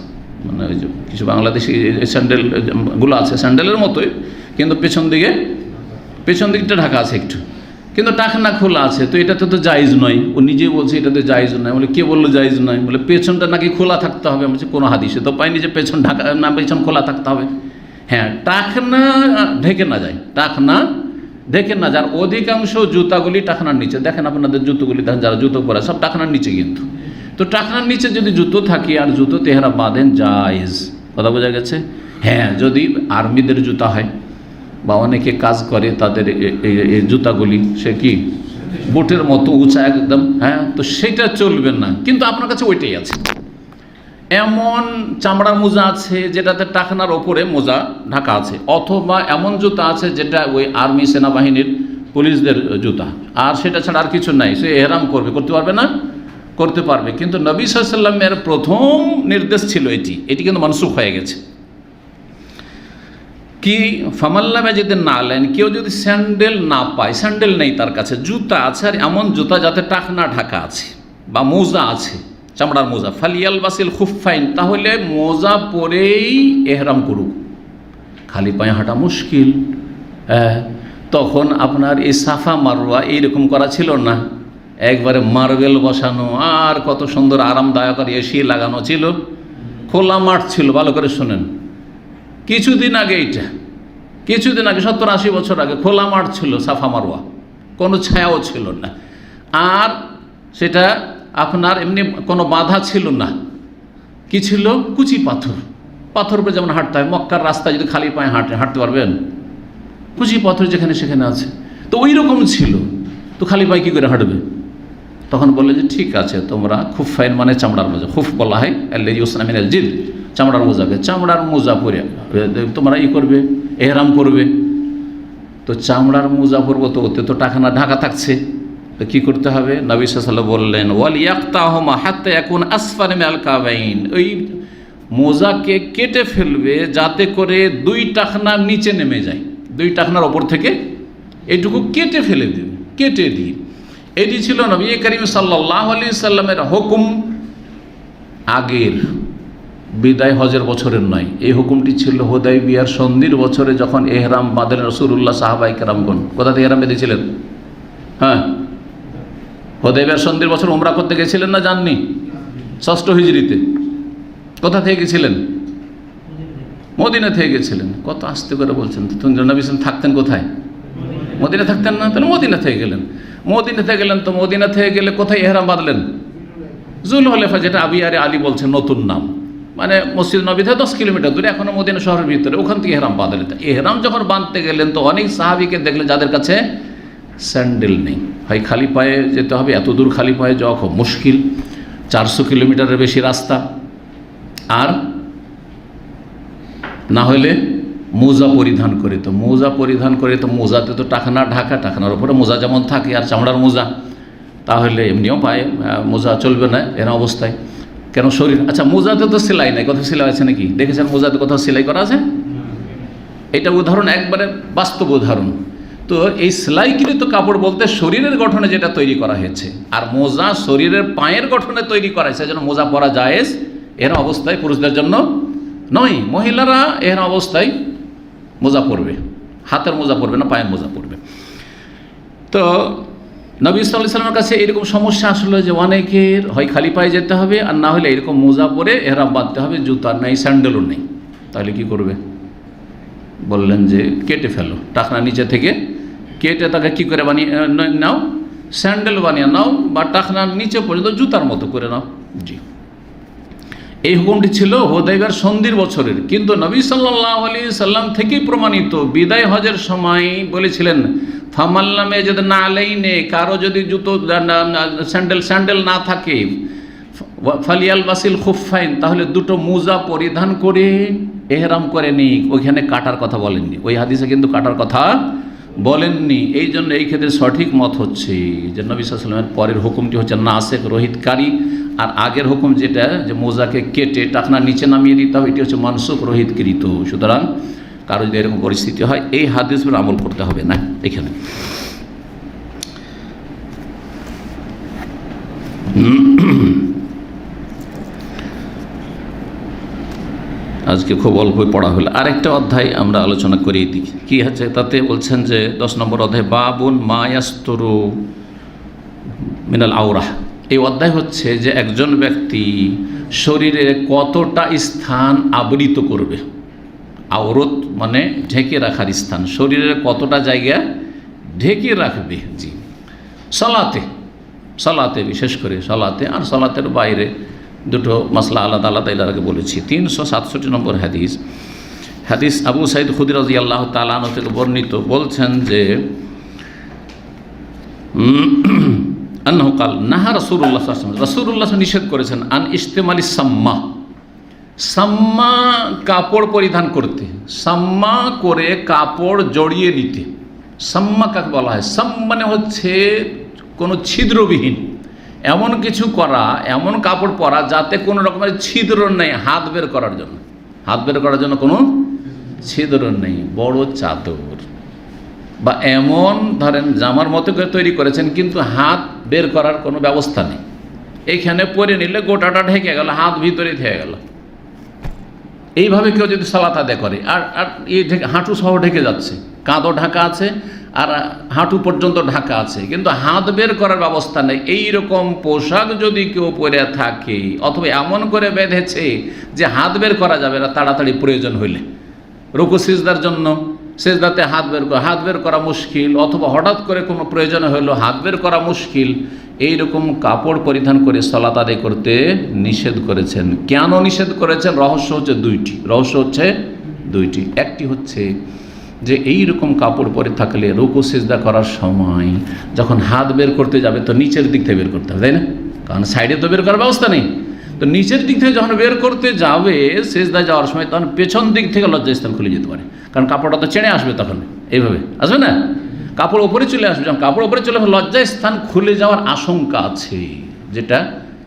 মানে ওই যে কিছু বাংলাদেশি স্যান্ডেলগুলো আছে স্যান্ডেলের মতোই, কিন্তু পেছন দিকটা ঢাকা আছে একটু, কিন্তু টাকনা খোলা আছে, তো এটাতে তো জায়েজ নয়। ও নিজে বলছে এটাতে জায়েজ নয়। বলে কে বললো জায়েজ নয়? বলে পেছনটা নাকি খোলা থাকতে হবে। আমি বলছি কোনো হাদিসে তো পাইনি যে পেছন ঢাকা না, পেছন খোলা থাকতে হবে। হ্যাঁ, টাকনা ঢেকে না যায়, টাকনা ঢেকে না যায়। অধিকাংশ জুতাগুলি টাকনার নিচে, দেখেন আপনাদের জুতোগুলি দেখেন, যারা জুতো পরে সব টাকনার নিচে, কিন্তু তো টাকনার নিচে যদি জুতো থাকে আর জুতো তেহরা বাঁধেন জায়েজ। কথা বোঝা গেছে? হ্যাঁ, যদি আর্মিদের জুতা হয় বা অনেকে কাজ করে তাদের এই জুতাগুলি সে কি বুটের মতো উঁচা একদম, হ্যাঁ, তো সেটা চলবে না। কিন্তু আপনার কাছে ওইটাই আছে। এমন চামড়ার মোজা আছে যেটাতে টাকনার ওপরে মোজা ঢাকা আছে, অথবা এমন জুতা আছে যেটা ওই আর্মি সেনাবাহিনীর পুলিশদের জুতা, আর সেটা ছাড়া আর কিছু নাই, সে এহরাম করতে পারবে না? করতে পারবে। কিন্তু নবী সাল্লাল্লাহু আলাইহি ওয়াসাল্লামের প্রথম নির্দেশ ছিল এটি কিন্তু মানসুখ হয়ে গেছে। কি ফামাল্লামে যদি না আলেন, কেউ যদি স্যান্ডেল না পায়, স্যান্ডেল নেই তার কাছে, জুতা আছে, আর এমন জুতা যাতে টাকনা ঢাকা আছে বা মোজা আছে, চামড়ার মোজা, ফালিয়াল বাসিল খুফাইন, তাহলে মোজা পরেই এহরাম করুক। খালি পায়ে হাঁটা মুশকিল। তখন আপনার এই সাফা মারওয়া এইরকম করা ছিল না, একবারে মার্বেল বসানো আর কত সুন্দর আরামদায়ক আর এসি লাগানো ছিল, খোলা মাঠ ছিল। ভালো করে শোনেন, কিছুদিন আগে 70-80 বছর আগে খোলা মাঠ ছিল সাফা মারওয়া, কোনো ছায়াও ছিল না, আর সেটা আপনার এমনি কোনো বাধা ছিল না। কি ছিল? কুচি পাথর উপরে যেমন হাঁটতে হয়, মক্কার রাস্তায় যদি খালি পায়ে হাঁটতে পারবেন? কুচি পাথর যেখানে সেখানে আছে, তো ওই রকম ছিল, তো খালি পায়ে কী করে হাঁটবে? তখন বললে যে ঠিক আছে, তোমরা খুফাইন মানে চামড়ার মোজা, খুফ বলা হয় আল্লাযী ইউসনা মিনাল জিলদ, চামড়ার মোজাকে, চামড়ার মোজা পরে তোমরা করবে, এহরাম করবে। তো চামড়ার মোজা পরবো, তো ওতে তো টাকনা ঢাকা থাকছে, তো কী করতে হবে? নবী সাল্লাল্লাহু আলাইহি ওয়াসাল্লাম বললেন, ওয়াল ইয়াকতাহুমা হাত্তা ইয়াকুন আসফালা মিনাল কাবাইন, ওই মোজাকে কেটে ফেলবে যাতে করে 2 টাকনা নিচে নেমে যায়, 2 টাকনার ওপর থেকে এইটুকু কেটে ফেলে দেবে, কেটে দিয়ে। এটি ছিল নবী করিম সাল্লাল্লাহু আলাইহি সাল্লামের হুকুম, আগের বিদায় হজের বছরের নয়। এই হুকুমটি ছিল হুদায়বিয়ার সন্ধির বছরে, যখন এহরাম বাঁধলেন রাসূলুল্লাহ, সাহাবায়ে কেরামগণ কোথা থেকে এহরাম বেঁধেছিলেন? হ্যাঁ, হুদায়বিয়ার সন্ধির বছর উমরা করতে গেছিলেন না? যাননি? 6 হিজরিতে। কোথা থেকে গেছিলেন? মদিনা থেকে গেছিলেন। কত আস্তে করে বলছেন, তো নবী সাল্লাল্লাহু থাকতেন কোথায়? মদিনা থাকতেন না? তাহলে মদিনা থেকে গেলেন। মদিনা থেকে গেলেন, তো মদিনা থেকে গেলে কোথায় এহরাম বাঁধলেন? জুলহুলাইফা, যেটা আবিয়ারে আলী বলছেন নতুন নাম, মানে মসজিদ নবী থেকে 10 কিলোমিটার দূরে, এখনো মদিনা শহরের ভিতরে, ওখান থেকে এহরাম বাঁধলেন। এহরাম যখন বাঁধতে গেলেন, তো অনেক সাহাবীকে দেখলেন যাদের কাছে স্যান্ডেল নেই। হয় খালি পায়ে যেতে হবে, এত দূর খালি পায়ে যাওয়া খুব মুশকিল, 400 কিলোমিটারের বেশি রাস্তা, আর না হলে মোজা পরিধান করে। তো মোজা পরিধান করে, তো মোজাতে তো টাকনা ঢাকা, টাকনার উপরে মোজা যেমন থাকে, আর চামড়ার মোজা, তাহলে এমনিও পায়ে মোজা চলবে না এর অবস্থায়। কেন? শরীর, আচ্ছা মোজাতে তো সেলাই নাই, কোথাও সেলাই আছে নাকি? দেখেছেন মোজাতে কোথাও সেলাই করা আছে? এটা উদাহরণ, একবারে বাস্তব উদাহরণ। তো এই সেলাইকৃত কাপড় বলতে শরীরের গঠনে যেটা তৈরি করা হয়েছে, আর মোজা শরীরের পায়ের গঠনে তৈরি করা হয়েছে, যেন মোজা পরা জায়েজ এর অবস্থায়, পুরুষদের জন্য নয়। মহিলারা এর অবস্থায় মোজা পরবে, হাতের মোজা পরবে না, পায়ের মোজা পরবে। তো নবী সাল্লাল্লাহু আলাইহি ওয়াসাল্লামের কাছে এরকম সমস্যা আসলে যে অনেকের হয় খালি পায়ে যেতে হবে, আর না হলে এরকম মোজা পরে এহরাম বাঁধতে হবে, জুতা নেই, স্যান্ডেলও নেই, তাহলে কি করবে? বললেন যে কেটে ফেলো, টাকনা নিচে থেকে কেটে তাকে কি করে বানিয়ে নাও, স্যান্ডেল বানিয়ে নাও বা টাকনার নিচে পর্যন্ত জুতার মতো করে নাও। জি, এই হুকুমটি ছিল হুদাইবিয়ার সন্ধির বছরের, কিন্তু নবী সাল্লাল্লাহু আলাইহি সাল্লাম থেকেই প্রমাণিত বিদায় হজের সময় বলেছিলেন ফামাল্লামে যদি না আলাইনে, কারো যদি জুতো স্যান্ডেল না থাকে, ফালিয়াল বাসিল খুফাইন, তাহলে দুটো মোজা পরিধান করে এহরাম করে নিক। ওইখানে কাটার কথা বলেননি, ওই হাদিসে কিন্তু কাটার কথা বলেননি। এই জন্য এই ক্ষেত্রে সঠিক মত হচ্ছে যে নবী সাল্লাল্লাহু আলাইহি ওয়াসাল্লামের পরের হুকুমটি হচ্ছে নাসেখ, রহিতকারী, আর আগের হুকুম যেটা যে মোজাকে কেটে টাকনার নিচে নামিয়ে দিতে হবে, এটি হচ্ছে মানসুখ, রহিতকৃত। সুতরাং কারো যদি এরকম পরিস্থিতি হয় এই হাদিস উপর আমল করতে হবে না। এখানে আজকে খুব অল্পই পড়া হলো। আরেকটা অধ্যায় আমরা আলোচনা করিয়ে দিই, কি হচ্ছে তাতে বলছেন যে 10 নম্বর অধ্যায় বাবুন মায়াস্তরু মিনাল আওরাহ। এই অধ্যায় হচ্ছে যে একজন ব্যক্তি শরীরে কতটা স্থান আবৃত করবে। আওরত মানে ঢেকে রাখার স্থান, শরীরের কতটা জায়গা ঢেকে রাখবে। জি, সালাতে বিশেষ করে সালাতে, আর সালাতের বাইরে দুটো মাসলা আলাদা আলাদা এর আগে বলেছি। 367 নম্বর হাদিস আবু সাইদ খুদরি রাদিয়াল্লাহু তাআলা আনহু থেকে বর্ণিত, বলছেন যে আন্নাহু কাল নাহা রাসূলুল্লাহ সাল্লাল্লাহু আলাইহি ওয়াসাল্লাম, রাসূলুল্লাহ নিষেধ করেছেন আন ইস্তেমালি সাম্মা কাপড় পরিধান করতে, সাম্মা করে কাপড় জড়িয়ে নিতে। সাম্মা কাকে বলা হয়? মানে হচ্ছে কোনো ছিদ্রবিহীন এমন কিছু করা, এমন কাপড় পরা যাতে কোনো রকমের ছিদ্র নেই, হাত বের করার জন্য কোনো ছিদ্র নেই। বড় চাদর বা এমন ধরেন জামার মতো করে তৈরি করেছেন কিন্তু হাত বের করার কোনো ব্যবস্থা নেই, এইখানে পরে নিলে গোটাটা ঢেকে গেল, হাত ভিতরে থেকে গেল। এইভাবে কেউ যদি সালাত আদায় করে আর এই হাঁটু সহ ঢেকে যাচ্ছে, কাঁধও ঢাকা আছে আর হাঁটু পর্যন্ত ঢাকা আছে, কিন্তু হাত বের করার ব্যবস্থা নেই, এই রকম পোশাক যদি কেউ পরে থাকে অথবা এমন করে বেঁধেছে যে হাত বের করা যাবে না তাড়াতাড়ি প্রয়োজন হইলে, রুকু সিজদার জন্য সিজদাতে হাত বের করা মুশকিল, অথবা হঠাৎ করে কোনো প্রয়োজন হইলো হাত বের করা মুশকিল, এই রকম কাপড় পরিধান করে সালাত আদায় করতে নিষেধ করেছেন। কেন নিষেধ করেছেন? রহস্য হচ্ছে দুইটি। একটি হচ্ছে যে এই রকম কাপড় পরে থাকলে রুকু সিজদা করার সময় যখন হাত বের করতে যাবে তো নিচের দিক থেকে বের করতে হবে, তাই না? কারণ সাইডে তো বের করার ব্যবস্থা নেই, তো নিচের দিক থেকে যখন বের করতে যাবে সিজদায় যাওয়ার সময় তখন পেছন দিক থেকে লজ্জাস্থান খুলে যেতে পারে, কারণ কাপড়টা তো চেনে আসবে, তখন এইভাবে আসবে না, কাপড় ওপরে চলে আসবে। যখন কাপড় ওপরে চলে আসবে লজ্জাস্থান খুলে যাওয়ার আশঙ্কা আছে, যেটা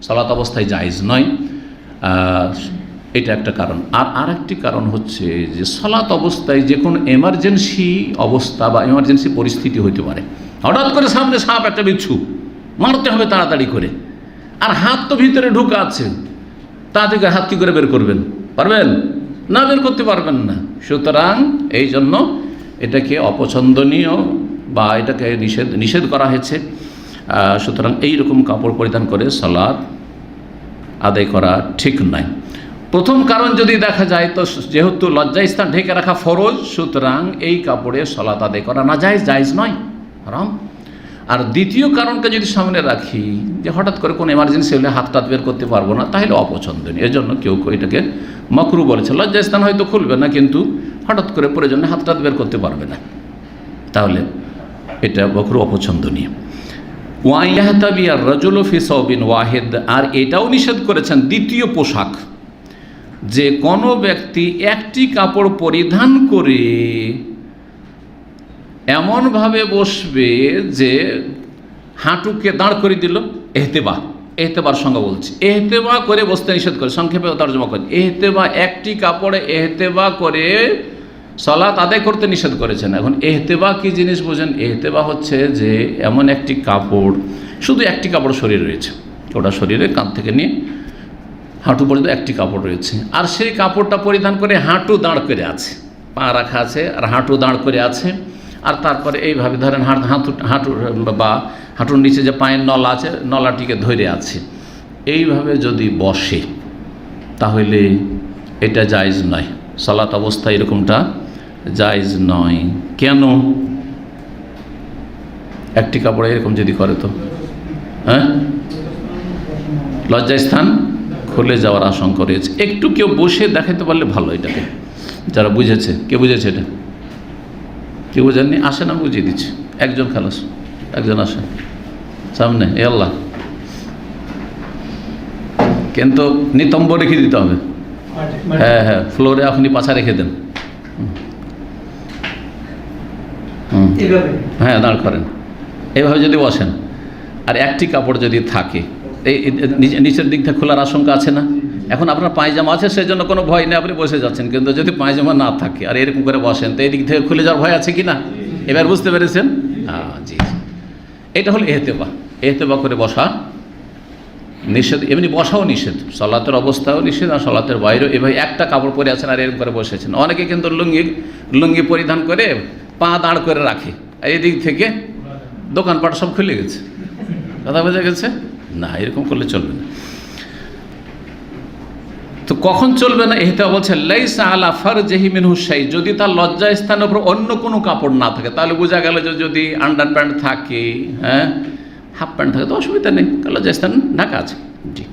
সালাত অবস্থায় জায়েজ নয়। এটা একটা কারণ। আর আরেকটি কারণ হচ্ছে যে সালাত অবস্থায় যে কোনো এমার্জেন্সি অবস্থা বা এমার্জেন্সি পরিস্থিতি হইতে পারে, হঠাৎ করে সামনে সাপ একটা বিচ্ছু, মারতে হবে তাড়াতাড়ি করে, আর হাত তো ভিতরে ঢুকা আছে, তা থেকে হাত কী করে বের করবেন? পারবেন না, বের করতে পারবেন না। সুতরাং এই জন্য এটাকে অপছন্দনীয় বা এটাকে নিষেধ করা হয়েছে। সুতরাং এইরকম কাপড় পরিধান করে সালাত আদায় করা ঠিক নয়। প্রথম কারণ যদি দেখা যায় তো যেহেতু লজ্জাস্থান ঢেকে রাখা ফরজ, সুতরাং এই কাপড়ে সালাত আদায় করা না জায়েজ নয়, হারাম। আর দ্বিতীয় কারণকে যদি সামনে রাখি যে হঠাৎ করে কোনো এমার্জেন্সি হলে হাত বের করতে পারবো না, তাহলে অপছন্দনীয়। এর জন্য কেউ এটাকে মাকরু বলেছে। লজ্জাস্থান হয়তো খুলবে না কিন্তু হঠাৎ করে প্রয়োজনে হাত বের করতে পারবে না, তাহলে এটা মাকরু, অপছন্দনীয়। ওয়াইয়াহতাবিয়ার রাজুলু ফি সাওবিন ওয়াহিদ, আর এটাও নিষেধ করেছেন দ্বিতীয় পোশাক, যে কোনো ব্যক্তি একটি কাপড় পরিধান করে এমনভাবে বসবে যে হাঁটুকে দাঁড় করে দিল। এহতেবার সঙ্গে বলছি, এহতেবা করে বসতে নিষেধ করে, সংক্ষেপে তর্জমা করে, এহতেবা একটি কাপড়ে এহতেবা করে সালাত আদায় করতে নিষেধ করেছেন। এখন এহতেবা কি জিনিস বোঝেন? এহতেবা হচ্ছে যে এমন একটি কাপড়, শুধু একটি কাপড় শরীর রয়েছে, ওটা শরীরে কাঁধ থেকে নিয়ে হাঁটু পর্যন্ত একটি কাপড় রয়েছে, আর সেই কাপড়টা পরিধান করে হাঁটু দাঁড় করে আছে, পা রাখা আছে আর হাঁটু দাঁড় করে আছে, আর তারপরে এইভাবে ধরেন হাঁটু বা হাঁটুর নিচে যে পায়ের নলা আছে নলাটিকে ধরে আছে, এইভাবে যদি বসে তাহলে এটা জায়েজ নয়। সালাত অবস্থা এরকমটা জায়েজ নয়। কেন? একটি কাপড়ে এরকম যদি করে তো হ্যাঁ, লজ্জাস্থান খুলে যাওয়ার আশঙ্কা রয়েছে। একটু কেউ বসে দেখাতে পারলে ভালো এটাকে, যারা বুঝেছে। কে বুঝেছে এটা? কেউ বুঝেননি? আসেন, আমি বুঝিয়ে দিচ্ছি। একজন খালাস, একজন আসেন সামনে। এ আল্লাহ, কিন্তু নিতম্ব রেখে দিতে হবে। হ্যাঁ হ্যাঁ, ফ্লোরে আপনি পাছা রেখে দেন। হ্যাঁ, দাঁড় করেন, এইভাবে যদি বসেন। আর একটি কাপড় যদি থাকে, এই নিচের দিকটা খোলার আশঙ্কা আছে না? এখন আপনার পায়জামা আছে, সেই জন্য কোনো ভয় নেই, আপনি বসে যাচ্ছেন। কিন্তু যদি পায়জামা না থাকে আর এরকম করে বসেন, তো এই দিক থেকে খুলে যাওয়ার ভয় আছে কি না? এবার বুঝতে পেরেছেন? হ্যাঁ, জি। এটা হলো এহতেবা। এহতেবা করে বসা নিষেধ, এমনি বসাও নিষেধ, সলাতের অবস্থাও নিষেধ, আর সলাতের বাইরেও। এভাবে একটা কাপড় পরে আছেন আর এরকম করে বসেছেন। অনেকে কিন্তু লুঙ্গি পরিধান করে পা দাঁড় করে রাখে, আর এদিক থেকে দোকানপাট সব খুলে গেছে। কথা বোঝা গেছে? না, এরকম করলে চলবে না। তো কখন চলবে না? এহতেবা বলছে লাইসা আলা ফারজিহি মিনহু শাই, যদি তার লজ্জা স্থানের উপর অন্য কোনো কাপড় না থাকে। তাহলে বোঝা গেল যে যদি আন্ডার প্যান্ট থাকে, হ্যাঁ, হাফ প্যান্ট থাকে, তো অসুবিধা নেই, লজ্জা স্থান ঢাকা আছে। জি।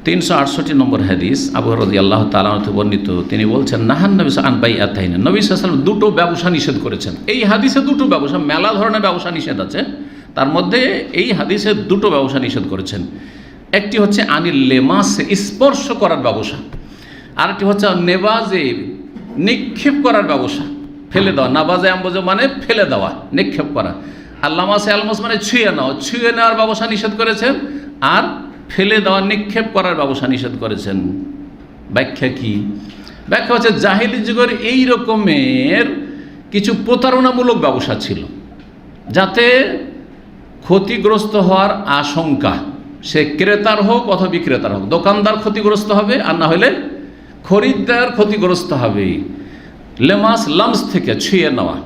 368 নম্বর হাদিস, আবু হুরায়রা রাদিয়াল্লাহু তাআলা আনহু বর্ণিত। তিনি বলছেন, নাহান নবী আন বাইআতাইন, নবী সাল্লাল্লাহু আলাইহি ওয়াসাল্লাম দুটো ব্যবসা নিষেধ করেছেন। এই হাদিসে দুটো ব্যবসা, মেলা ধরনের ব্যবসা নিষেধ আছে, তার মধ্যে এই হাদিসে দুটো ব্যবসা নিষেধ করেছেন। একটি হচ্ছে আনিল লেমাস, স্পর্শ করার ব্যবসা, আর একটি হচ্ছে নেবাজে, নিক্ষেপ করার ব্যবসা, ফেলে দেওয়া। নাবাজে আম্বজ মানে ফেলে দেওয়া, নিক্ষেপ করা। আর লামাসে আলমাস মানে ছুঁয়ে নেওয়া, ছুঁয়ে নেওয়ার ব্যবসা নিষেধ করেছেন, আর ফেলে দেওয়া, নিক্ষেপ করার ব্যবসা নিষেধ করেছেন। ব্যাখ্যা কি? ব্যাখ্যা হচ্ছে জাহিলি যুগের এই রকমের কিছু প্রতারণামূলক ব্যবসা ছিল, যাতে ক্ষতিগ্রস্ত হওয়ার আশঙ্কা, সে ক্রেতার হোক অথবা বিক্রেতার হোক, দোকানদার ক্ষতিগ্রস্ত হবে, আর না হলে খরিদ্দার ক্ষতিগ্রস্ত হবে। লেমাস, লামস থেকে ছুঁয়ে নেওয়া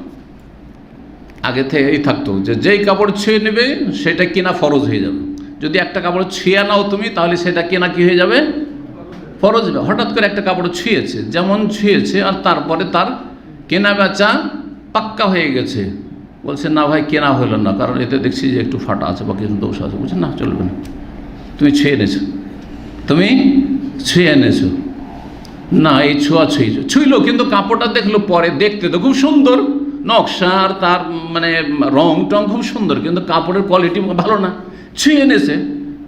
আগে থেকেই থাকতো, যে যেই কাপড় ছুঁয়ে নেবে সেটা কেনা ফরজ হয়ে যাবে। যদি একটা কাপড় ছুঁয়ে নাও তুমি, তাহলে সেটা কেনা কি হয়ে যাবে? ফরজ হবে। হঠাৎ করে একটা কাপড় ছুঁয়েছে, যেমন ছুঁয়েছে, আর তারপরে তার কেনা বেচা পাক্কা হয়ে গেছে। বলছে না ভাই, কেনা হলো না, কারণ এতে দেখছি যে একটু ফাটা আছে বা কিছু দোষ আছে। বলছে না, চলবে না, তুমি ছুঁয়ে এনেছো, তুমি ছুঁয়ে এনেছো। না, এই ছুঁইলো, কিন্তু কাপড়টা দেখলো পরে, দেখতে তো খুব সুন্দর, নকশা আর তার মানে রং টং খুব সুন্দর, কিন্তু কাপড়ের কোয়ালিটি ভালো না। ছুঁয়ে এনেছে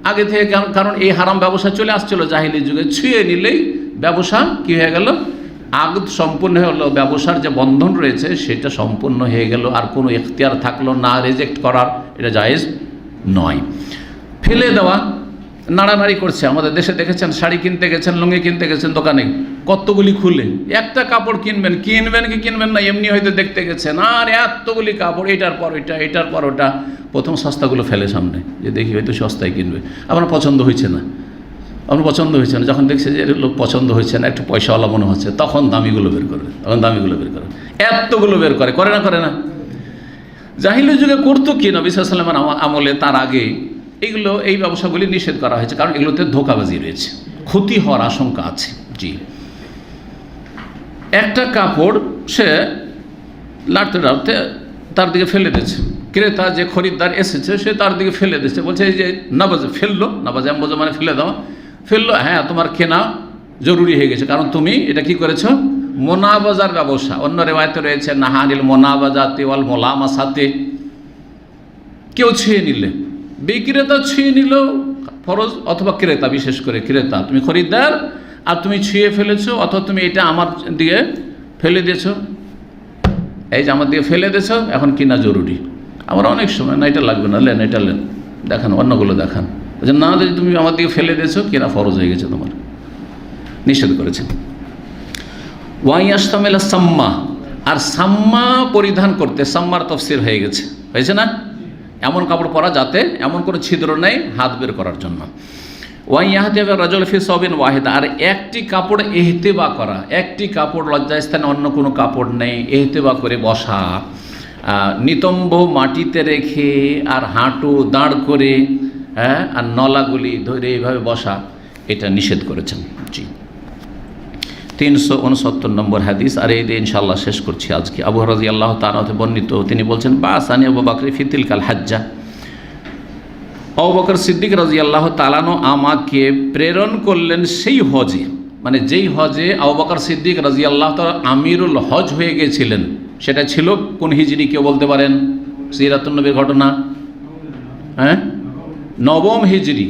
আগে থেকে, কারণ এই হারাম ব্যবসা চলে আসছিল জাহিলি যুগে। ছুঁয়ে নিলেই ব্যবসা কি হয়ে গেল? আগদ সম্পূর্ণ হলো, ব্যবসার যে বন্ধন রয়েছে সেটা সম্পূর্ণ হয়ে গেল, আর কোনো এখতিয়ার থাকলো না রিজেক্ট করার, এটা জায়েজ নয়। ফেলে দেওয়া, নাড়ানাড়ি করছে। আমাদের দেশে দেখেছেন, শাড়ি কিনতে গেছেন, লুঙ্গি কিনতে গেছেন দোকানে, কতগুলি খুলে, একটা কাপড় কিনবেন কি কিনবেন না, এমনি হয়তো দেখতে গেছেন, আর এতগুলি কাপড়, এটার পর ওইটা, এটার পর ওটা। প্রথম সস্তাগুলো ফেলে সামনে, যে দেখি হয়তো সস্তায় কিনবে, আপনার পছন্দ হয়েছে না, আপনার পছন্দ হয়েছে না। যখন দেখছে যে লোক পছন্দ হয়েছে না, একটু পয়সাওয়ালা মনে হচ্ছে, তখন দামিগুলো বের করবে, এতগুলো বের করে না? জাহিলি যুগে করতো কি? নবী সাল্লাল্লাহু আলাইহি ওয়াসাল্লামের আমলে, তার আগে এই ব্যবসাগুলি নিষেধ করা হয়েছে, কারণ এগুলোতে ধোঁকাবাজি রয়েছে, ক্ষতি হওয়ার আশঙ্কা আছে। জি। একটা কাপড় সে লাড়তে তার দিকে ফেলে দিয়েছে, ক্রেতা যে খরিদ্দার এসেছে সে তার দিকে ফেলে দিচ্ছে, বলছে এই যে নাবাজে ফেললো, নাবাজে আম্বজে মানে ফেলে দেওয়া, ফেললো। হ্যাঁ, তোমার কেনা জরুরি হয়ে গেছে, কারণ তুমি এটা কি করেছো? মোনাবাজার ব্যবসা। অন্য রেওয়ায়েতে রয়েছে নাহানিল মোনাবাজাতে ওয়াল মোলামাসাতে। কেউ ছুঁয়ে নিলে, বিক্রেতা ছুঁয়ে নিল ফরজ, অথবা ক্রেতা, বিশেষ করে ক্রেতা, তুমি খরিদ্দার আর তুমি ছুঁয়ে ফেলেছো, অথবা তুমি এটা আমার দিয়ে ফেলে দিয়েছো, এই যে আমার দিয়ে ফেলে দিয়েছো, এখন কিনা জরুরি। আমরা অনেক সময় না, এটা লাগবে না, লেন, এটা লেন, দেখান, অন্যগুলো দেখান। না, যদি তুমি আমার দিকে ফেলে দিয়েছো, কিনা ফরজ হয়ে গেছে, তোমার নিষেধ করেছে। ওয়াইয়াস্তামেলা সাম্মা, আর সাম্মা পরিধান করতে, সাম্মার তফসির হয়েছে না, এমন কাপড় পরা যাতে এমন কোনো ছিদ্র নেই হাত বের করার জন্য। ওয়াইয়াহতিবা রাজুল ফি সাবিন ওয়াহিদা, আর একটি কাপড় ইহতিবা করা, একটি কাপড়, লজ্জাস্থানে অন্য কোনো কাপড় নেই, ইহতিবা করে বসা, নিতম্ব মাটিতে রেখে আর হাঁটু দাঁড় করে, হ্যাঁ, আর নলাগুলি ধরে এইভাবে বসা, এটা নিষেধ করেছেন। জি। 369 নম্বর হাদিস। আর এই দিয়ে ইনশাআল্লাহ শেষ করছি আজকে। আবু হুরায়রা রাদিয়াল্লাহু তাআলা হতে বর্ণিত, তিনি বলছেন, বাসানি আবু বকর ফি তিলকাল হাজ্জা, আবু বকর সিদ্দিক রাদিয়াল্লাহু তাআলা আনহু আমাকে প্রেরণ করলেন সেই হজে, মানে যেই হজে আবু বকর সিদ্দিক রাদিয়াল্লাহু তাআলা আমিরুল হজ হয়ে গিয়েছিলেন, সেটা ছিল কোন হিজরি কেউ বলতে পারেন? সিরাতুন নবীর ঘটনা, হ্যাঁ, 9ম হিজরি।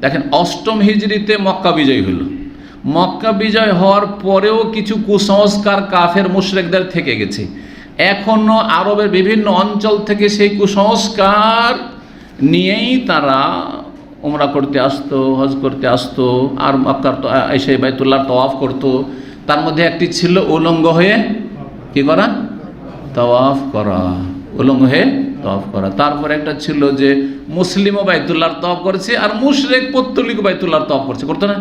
দেখেন, 8ম হিজরিতে মক্কা বিজয় হলো। মক্কা বিজয় হওয়ার পরেও কিছু কুসংস্কার কাফের মুশরিকদের থেকে গেছে। এখনও আরবের বিভিন্ন অঞ্চল থেকে সেই কুসংস্কার নিয়েই তারা উমরা করতে আসতো, হজ করতে আসতো, আর মক্কার এসে বাইতুল্লাহর তাওয়াফ করতো। তার মধ্যে একটি ছিল উলঙ্গ হয়ে কি করা? তাওয়াফ করা, উলঙ্গ হয়ে তাওয়াফ করা। তারপর একটা ছিল যে মুসলিমও বাইতুল্লাহর তাওয়াফ করেছে আর মুশরিক পৌত্তলিক বাইতুল্লাহর তাওয়াফ করছে, করতো না?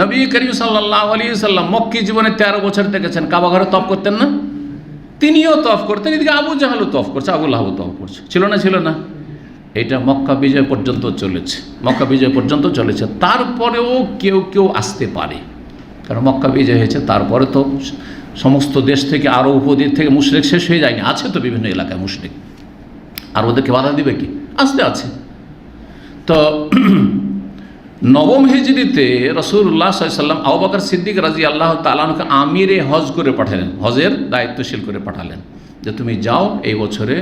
নবী করিম সাল্লাল্লাহু আলাইহি ওয়াসাল্লাম মক্কি জীবনে 13 বছর থেকেছেন, কাবা ঘরে তাওয়াফ করতেন না? তিনিও তাওয়াফ করতেন, এদিকে আবু জাহালও তাওয়াফ করছে, আবু লাহাবও তাওয়াফ করছে। ছিল না? ছিল না? এটা মক্কা বিজয় পর্যন্ত চলেছে, মক্কা বিজয় পর্যন্ত চলেছে। তারপরেও কেউ কেউ আসতে পারে, কারণ মক্কা বিজয় হয়েছে, তারপরে তো সমস্ত দেশ থেকে আরও উপদ্বীপ থেকে মুশরিক শেষ হয়ে যায়নি, আছে তো বিভিন্ন এলাকায় মুশরিক, আর ওদেরকে বাধা দিবে কি? আসতে আছে। তো 9ম হিজরিতে রাসূলুল্লাহ সাল্লাল্লাহু আলাইহি ওয়াসাল্লাম আবু বকর সিদ্দিক রাদিয়াল্লাহু তাআলা আনহুকে আমিরে হজ করে পাঠালেন, হজের দায়িত্বশীল করে পাঠালেন, যে তুমি যাও এই বছরে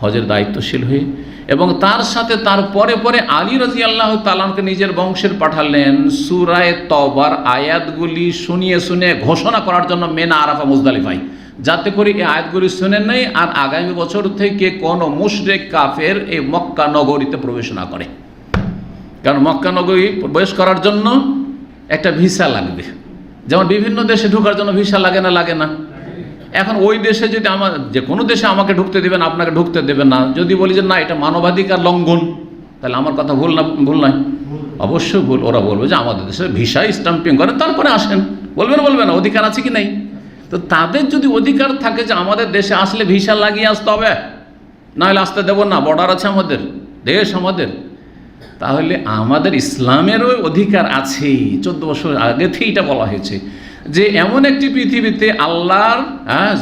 হজের দায়িত্বশীল হয়ে। এবং তার সাথে তার পরে পরে আলী রাদিয়াল্লাহু তাআলা আনহুকে নিজের বংশের পাঠালেন সূরা তওবার আয়াতগুলি শুনিয়ে শুনিয়ে ঘোষণা করার জন্য মেনা, আরাফা, মুজদালিফায়, যাতে করে এই আয়াতগুলি শুনে নেই আর আগামী বছর থেকে কোনো মুশরিক কাফের এই মক্কা নগরীতে প্রবেশ না করে। কারণ মক্কা নগরী প্রবেশ করার জন্য একটা ভিসা লাগবে, যেমন বিভিন্ন দেশে ঢোকার জন্য ভিসা লাগে না? লাগে না? এখন ওই দেশে যদি যে কোনো দেশে আমাকে ঢুকতে দেবেন, আপনাকে ঢুকতে দেবেন না, যদি বলি যে না এটা মানবাধিকার লঙ্ঘন, তাহলে আমার কথা ভুল না? ভুল নয়? অবশ্যই ভুল। ওরা বলবে যে আমাদের দেশে ভিসা স্টাম্পিং করেন তারপরে আসেন, বলবেন না? অধিকার আছে কি নেই? তো তাদের যদি অধিকার থাকে যে আমাদের দেশে আসলে ভিসা লাগিয়ে আসতে হবে, না হলে আসতে দেবো না, বর্ডার আছে আমাদের, দেশ আমাদের, তাহলে আমাদের ইসলামেরও অধিকার আছে। 14 বছর আগে থেকে এটা বলা হয়েছে যে এমন একটি পৃথিবীতে আল্লাহর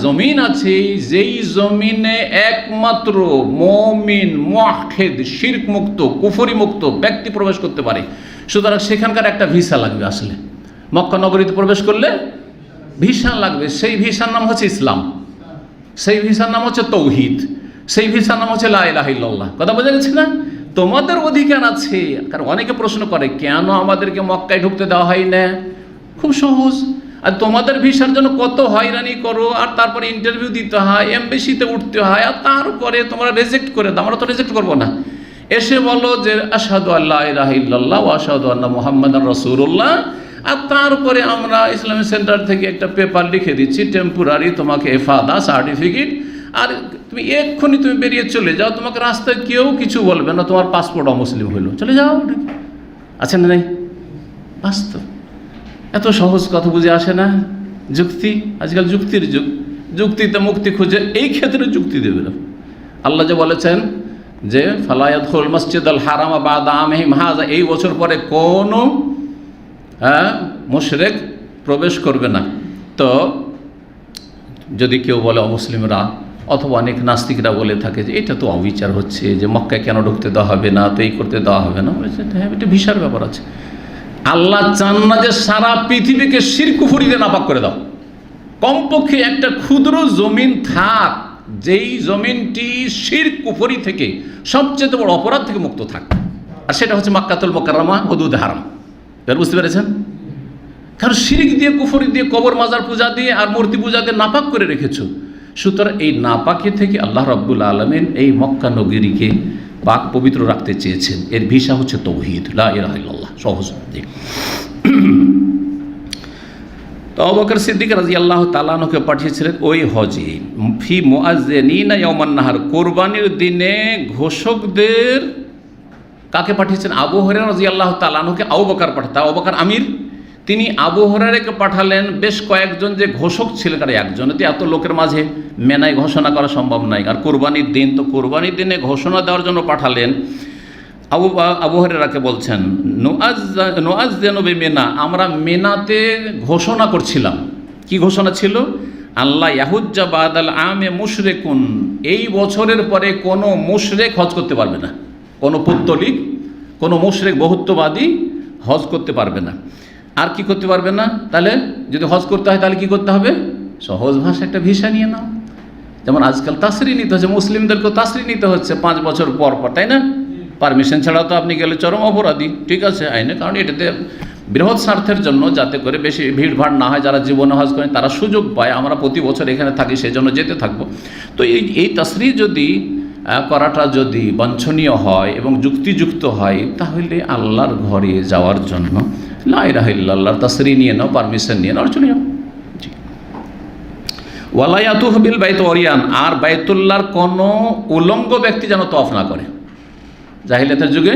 জমিন আছে, যেই জমিনে একমাত্র মুমিন, মুওয়াহহিদ, শিরক মুক্ত, কুফরি মুক্ত ব্যক্তি প্রবেশ করতে পারে। সুতরাং সেখানকার একটা ভিসা লাগবে। আসলে মক্কা নগরীতে প্রবেশ করলে ভিসা লাগবে। সেই ভিসার নাম হচ্ছে ইসলাম, সেই ভিসার নাম হচ্ছে তৌহিদ, সেই ভিসার নাম হচ্ছে লা ইলাহা ইল্লাল্লাহ। কথা বোঝা গেছে না? তোমাদের অধিকার আছে। কারণ অনেকে প্রশ্ন করে কেন আমাদেরকে মক্কায় ঢুকতে দেওয়া হয় না? খুব সহজ। আর তোমাদের ভিসার জন্য কত হয়রানি করো, আর তারপরে ইন্টারভিউ দিতে হয়, এমবেসিতে উঠতে হয়, আর তারপরে তোমরা রিজেক্ট করে দাও। আমরা তো রিজেক্ট করবো না। এসে বলো যে আশহাদু আল্লা ইলাহা ইল্লাল্লাহ ওয়া আশহাদু আন্না মুহাম্মাদান রাসূলুল্লাহ, আর তারপরে আমরা ইসলামিক সেন্টার থেকে একটা পেপার লিখে দিচ্ছি, টেম্পোরারি তোমাকে এফাদা সার্টিফিকেট, আর তুমি এক্ষুনি তুমি বেরিয়ে চলে যাও, তোমাকে রাস্তায় কেউ কিছু বলবে না, তোমার পাসপোর্ট অমুসলিম হইলো, চলে যাও। আছে না? নেই? বাস্তব। এত সহজ কথা বুঝে আসে না? যুক্তি, আজকাল যুক্তির যুগ, যুক্তিতে মুক্তি খুঁজে এই ক্ষেত্রে যুক্তি দেবে না। আল্লাহ যে বলেছেন যে ফালা ইয়াদখুল মাসজিদাল হারামা বাদা আমিহিম হাযা, এই বছর পরে কোনো মুশরিক প্রবেশ করবে না। তো যদি কেউ বলে অমুসলিমরা অথবা অনেক নাস্তিকরা বলে থাকে যে এটা তো অবিচার হচ্ছে, যে মক্কায় কেন ঢুকতে দেওয়া হবে না, তো এই করতে দেওয়া হবে না, হ্যাঁ এটা ভিসার ব্যাপার আছে। আল্লাহ চান না যে সারা পৃথিবীকে শিরক কুফরিতে নাপাক করে দাও। কমপক্ষে একটা ক্ষুদ্র জমিন থাক, যেই জমিনটি শিরক কুফরি থেকে সবচেয়ে বড় অপরাধ থেকে মুক্ত থাক, আর সেটা হচ্ছে মক্কাতুল মুকাররমা, হুদুদ হারাম। বুঝতে পেরেছেন? কারণ শিরক দিয়ে, কুফরি দিয়ে, কবর মাজার পূজা দিয়ে আর মূর্তি পূজা দিয়ে নাপাক করে রেখেছো। সুতরাং এই নাপাকি থেকে আল্লাহ রাব্বুল আলামিন এই মক্কা নগরীকে পাক পবিত্র রাখতে চেয়েছেন। এর ভিসা হচ্ছে তৌহিদ, লা ইলাহা ইল্লাল্লাহ। সহজ। তো আবু বকর সিদ্দিক রাদিয়াল্লাহু তাআলা আনহুকে পাঠিয়েছিলেন ওই হজে ফি মুআজ্জিনিনা ইয়াওমান নাহার, কোরবানির দিনে ঘোষকদের। কাকে পাঠিয়েছেন? আবু হুরায়রা রাদিয়াল্লাহু তাআলা আনহুকে আবু বকর পাঠাতে, আবু বকর আমির, তিনি আবু হুরায়রাকে পাঠালেন। বেশ কয়েকজন যে ঘোষক ছিলেন, আর একজনেতে এত লোকের মাঝে মেনায় ঘোষণা করা সম্ভব নয়, আর কোরবানির দিন, তো কোরবানির দিনে ঘোষণা দেওয়ার জন্য পাঠালেন। আবু হুরায়রাকে বলছেন, নুআযযিনু বিমিনা, আমরা মিনাতে ঘোষণা করছিলাম। কি ঘোষণা ছিল? আল্লাহ ইয়াহুজ্জা বাদাল আমে মুশরিকুন, এই বছরের পরে কোনো মুশরিক হজ করতে পারবে না, কোনো পুত্তলিক, কোনো মুশরিক বহুত্ববাদী হজ করতে পারবে না। আর কি করতে পারবে না? তাহলে যদি হজ করতে হয় তাহলে কি করতে হবে? সহজ ভাষা একটা ভিসা নিয়ে নাও। যেমন আজকাল তাসরি নিতে হচ্ছে, মুসলিমদেরকেও তাসরি নিতে হচ্ছে 5 বছর পর পর, তাই না? পারমিশন ছাড়া তো আপনি গেলে চরম অপরাধী, ঠিক আছে, আইনে। কারণ এটাতে বৃহৎ স্বার্থের জন্য, যাতে করে বেশি ভিড়ভাড় না হয়, যারা জীবনে হজ করেন তারা সুযোগ পায়। আমরা প্রতি বছর এখানে থাকি, সেই জন্য যেতে থাকবো। তো এই তাসরি যদি করাটা যদি বাঞ্ছনীয় হয় এবং যুক্তিযুক্ত হয়, তাহলে আল্লাহর ঘরে যাওয়ার জন্য লা ইলাহা ইল্লাল্লাহর তাসরি নিয়ে নাও, পারমিশন নিয়ে নাও, চলে যাও। জি। ওয়ালা ইয়াতুফু বিল বাইত ওরিয়ান, আর বাইতুল্লাহর কোনো উলঙ্গ ব্যক্তি যেন তওয়াফ না করে। জাহিলিয়াতের যুগে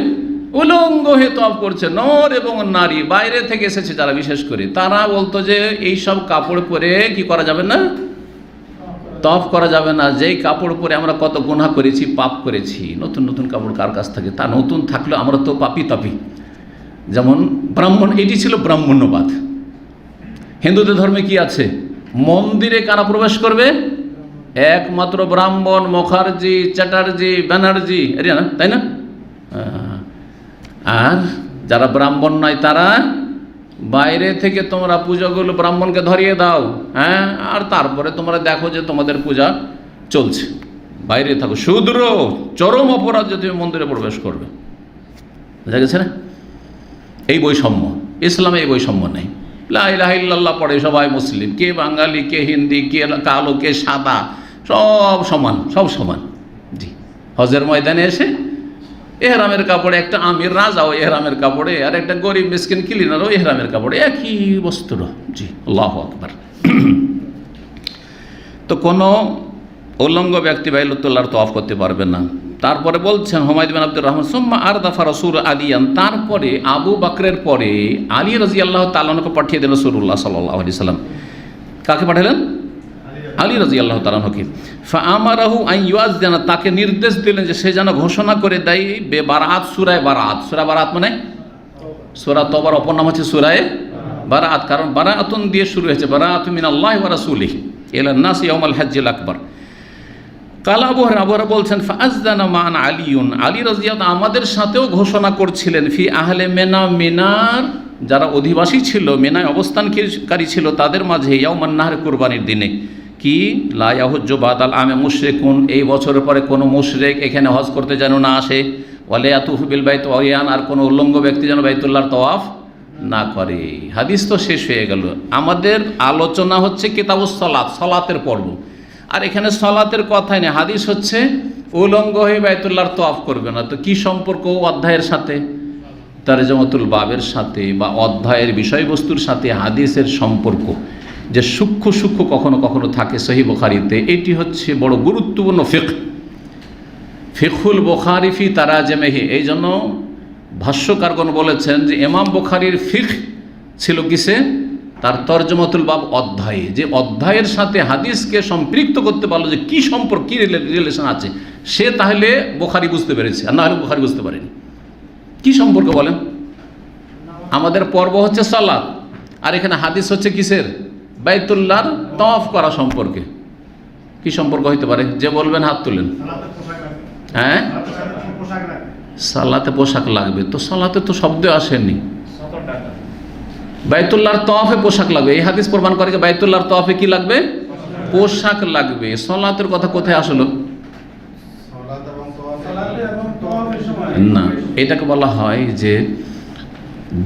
উলঙ্গ হয়ে তওয়াফ করছে নর এবং নারী, বাইরে থেকে এসেছে যারা, বিশেষ করে তারা বলতো যে এই সব কাপড় পরে কি করা যাবে না, তওয়াফ করা যাবে না। যেই কাপড় পরে আমরা কত গুনাহ করেছি, পাপ করেছি। নতুন নতুন কাপড় কার কাছ থেকে? তা নতুন থাকলেও আমরা তো পাপি তাপি। যেমন ব্রাহ্মণ, এটি ছিল ব্রাহ্মণ্যবাদ। হিন্দুদের ধর্মে কি আছে? মন্দিরে কারা প্রবেশ করবে? একমাত্র ব্রাহ্মণ, মুখার্জি, চ্যাটার্জি, ব্যানার্জি, এরিয়া না, তাই না? আর যারা ব্রাহ্মণ নয় তারা বাইরে থেকে তোমরা পূজাগুলো ব্রাহ্মণকে ধরিয়ে দাও, হ্যাঁ, আর তারপরে তোমরা দেখো যে তোমাদের পূজা চলছে। বাইরে থাকো, শূদ্র, চরম অপরাধ যে তুমি মন্দিরে প্রবেশ করবে। বুঝা গেছে না? এই বৈষম্য, ইসলামে এই বৈষম্য নেই। লা ইলাহা ইল্লাল্লাহ পড়ে সবাই মুসলিম, কে বাঙালি, কে হিন্দি, কে কালো, কে সাদা, সব সমান, সব সমান। জি। হজের ময়দানে এসে এহরামের কাপড়ে, একটা আমির রাজাও এহরামের কাপড়ে, আর একটা গরিব মিসকিন ক্লিনারও এহরামের কাপড়ে, একই বস্ত্র। জি, আল্লাহু আকবার। তো কোনো উলঙ্গ ব্যক্তি বাইতুল্লাহর তওয়াফ করতে পারবে না। তারপরে বলছেন হুমায়দ বিন আব্দুর রহমান, সুম্মা আরদাফা রাসূল আলিয়ান, তারপরে আবু বকরের পরে আলী রাদিয়াল্লাহু তাআলা আনহুকে পাঠিয়ে দিলেন রাসূলুল্লাহ সাল্লাল্লাহু আলাইহি সাল্লাম। কাকে পাঠালেন? আলী রাদিয়াল্লাহু তাআলা আনহুকে। ফাআমারাহু আন ইউআযযিনা, তাকে নির্দেশ দিলেন যে সে যেন ঘোষণা করে দেয় বেবারাত, সূরা বারাত। সূরা বারাত মানে সূরা তওবার অপর নাম হচ্ছে সূরা বারাত, কারণ বারাতুন দিয়ে শুরু হয়েছে, বারাতু মিনাল্লাহি ওয়া রাসূলিহি ইলান নাস ইয়াউমাল হজ্জিল আকবার। কালা আবু হুরায়রা বলছেন, ফাআযযানা মান আলিয়ুন, আলী রাদিয়াল্লাহু আমাদের সাথেও ঘোষণা করছিলেন, ফি আহলে মিনা, মিনার যারা অধিবাসী ছিল, মিনায় অবস্থানকারী ছিল, তাদের মাঝে ইয়াউমান নাহর, কুরবানির দিনে, কি লা ইয়াহুজ্জু বাদাল আমে মুশরিকুন, এই বছরের পরে কোনো মুশরিক এখানে হজ করতে যেন না আসে। ওয়ালা ইয়াতুফু বিল বাইত ওরিয়ান, আর কোনো উলঙ্গ ব্যক্তি যেন বাইতুল্লাহর তওয়াফ না করে। হাদিস তো শেষ হয়ে গেল। আমাদের আলোচনা হচ্ছে কিতাবুস সালাত, সালাতের পর্ব। আর এখানে সালাতের কথাই নেই, হাদিস হচ্ছে উলঙ্গ হয়ে বাইতুল্লাহর তওয়াফ করবে না। তো কি সম্পর্ক অধ্যায়ের সাথে? তারজামাতুল বাবের সাথে বা অধ্যায়ের বিষয়বস্তুর সাথে হাদিসের সম্পর্ক যে সূক্ষ্ম সূক্ষ্ম কখনো কখনো থাকে সহিহ বুখারীতে, এটি হচ্ছে বড় গুরুত্বপূর্ণ ফিকহুল বুখারী ফি তারাজুমিহি। এই জন্য ভাষ্যকারগণ বলেছেন যে ইমাম বুখারীর ফিকহ ছিল কিসে? তার তরজমাতুল বাব অধ্যায়ে, যে অধ্যায়ের সাথে হাদিসকে সম্পৃক্ত করতে পারলো, যে কী সম্পর্ক, কী রিলেশন আছে, সে তাহলে বুখারী বুঝতে পেরেছে, আর না হলে বুখারী বুঝতে পারেনি। কি সম্পর্ক বলেন? আমাদের পর্ব হচ্ছে সালাত, আর এখানে হাদিস হচ্ছে কিসের? বাইতুল্লাহর তওয়াফ করা সম্পর্কে। কি সম্পর্ক হইতে পারে? যে বলবেন হাত তুলেন। হ্যাঁ, সালাতে পোশাক লাগবে। তো সালাতে তো শব্দ আসেনি, বাইতুল্লাহর তওয়াফে পোশাক লাগবে। এই হাদিস প্রমাণ করে যে বাইতুল্লাহর তওয়াফে কি লাগবে? পোশাক লাগবে। সালাতের কথা কোথায় আসলো? না, এটাকে বলা হয় যে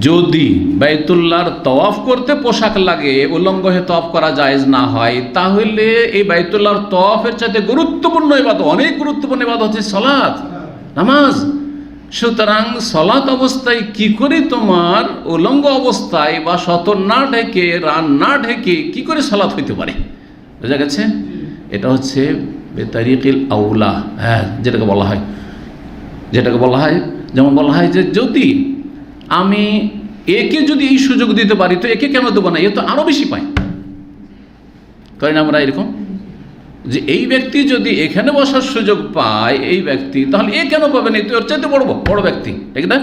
যদি বাইতুল্লাহর তওয়াফ করতে পোশাক লাগে, উলঙ্গ হয়ে তওয়াফ করা জায়েজ না হয়, তাহলে এই বাইতুল্লাহর তওয়াফের চাইতে গুরুত্বপূর্ণ ইবাদত, অনেক গুরুত্বপূর্ণ ইবাদত হচ্ছে সালাত, নামাজ। সুতরাং সালাত অবস্থায় কি করে তোমার উলঙ্গ অবস্থায় বা সতর না ঢেকে, রান না ঢেকে কি করে সালাত হইতে পারে? বোঝা গেছে? এটা হচ্ছে বেতারিকিল আউলা, হ্যাঁ, যেটাকে বলা হয় যেমন বলা হয় যে যদি আমি একে যদি এই সুযোগ দিতে পারি তো একে কেন দেবো না? এ তো আরও বেশি পায়। করি না আমরা এরকম? যে এই ব্যক্তি যদি এখানে বসার সুযোগ পায় এই ব্যক্তি, তাহলে এ কেন পাবে না? তুই ওর চাইতে বড় ব্যক্তি, ঠিক না?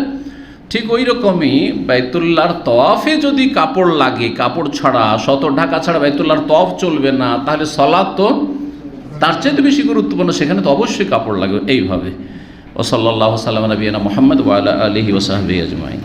ঠিক ওই রকমই বাইতুল্লাহর তওয়াফে যদি কাপড় লাগে, কাপড় ছাড়া সতর ঢাকা ছাড়া বাইতুল্লাহর তওয়াফ চলবে না, তাহলে সালাত তো তার চাইতে বেশি গুরুত্বপূর্ণ, সেখানে তো অবশ্যই কাপড় লাগবে। এইভাবে। ওয়া সাল্লাল্লাহু সাল্লাম নবিয়ানা মুহাম্মদ ওয়া আলা আলিহি ওয়া সাহবিহি আজমাইন।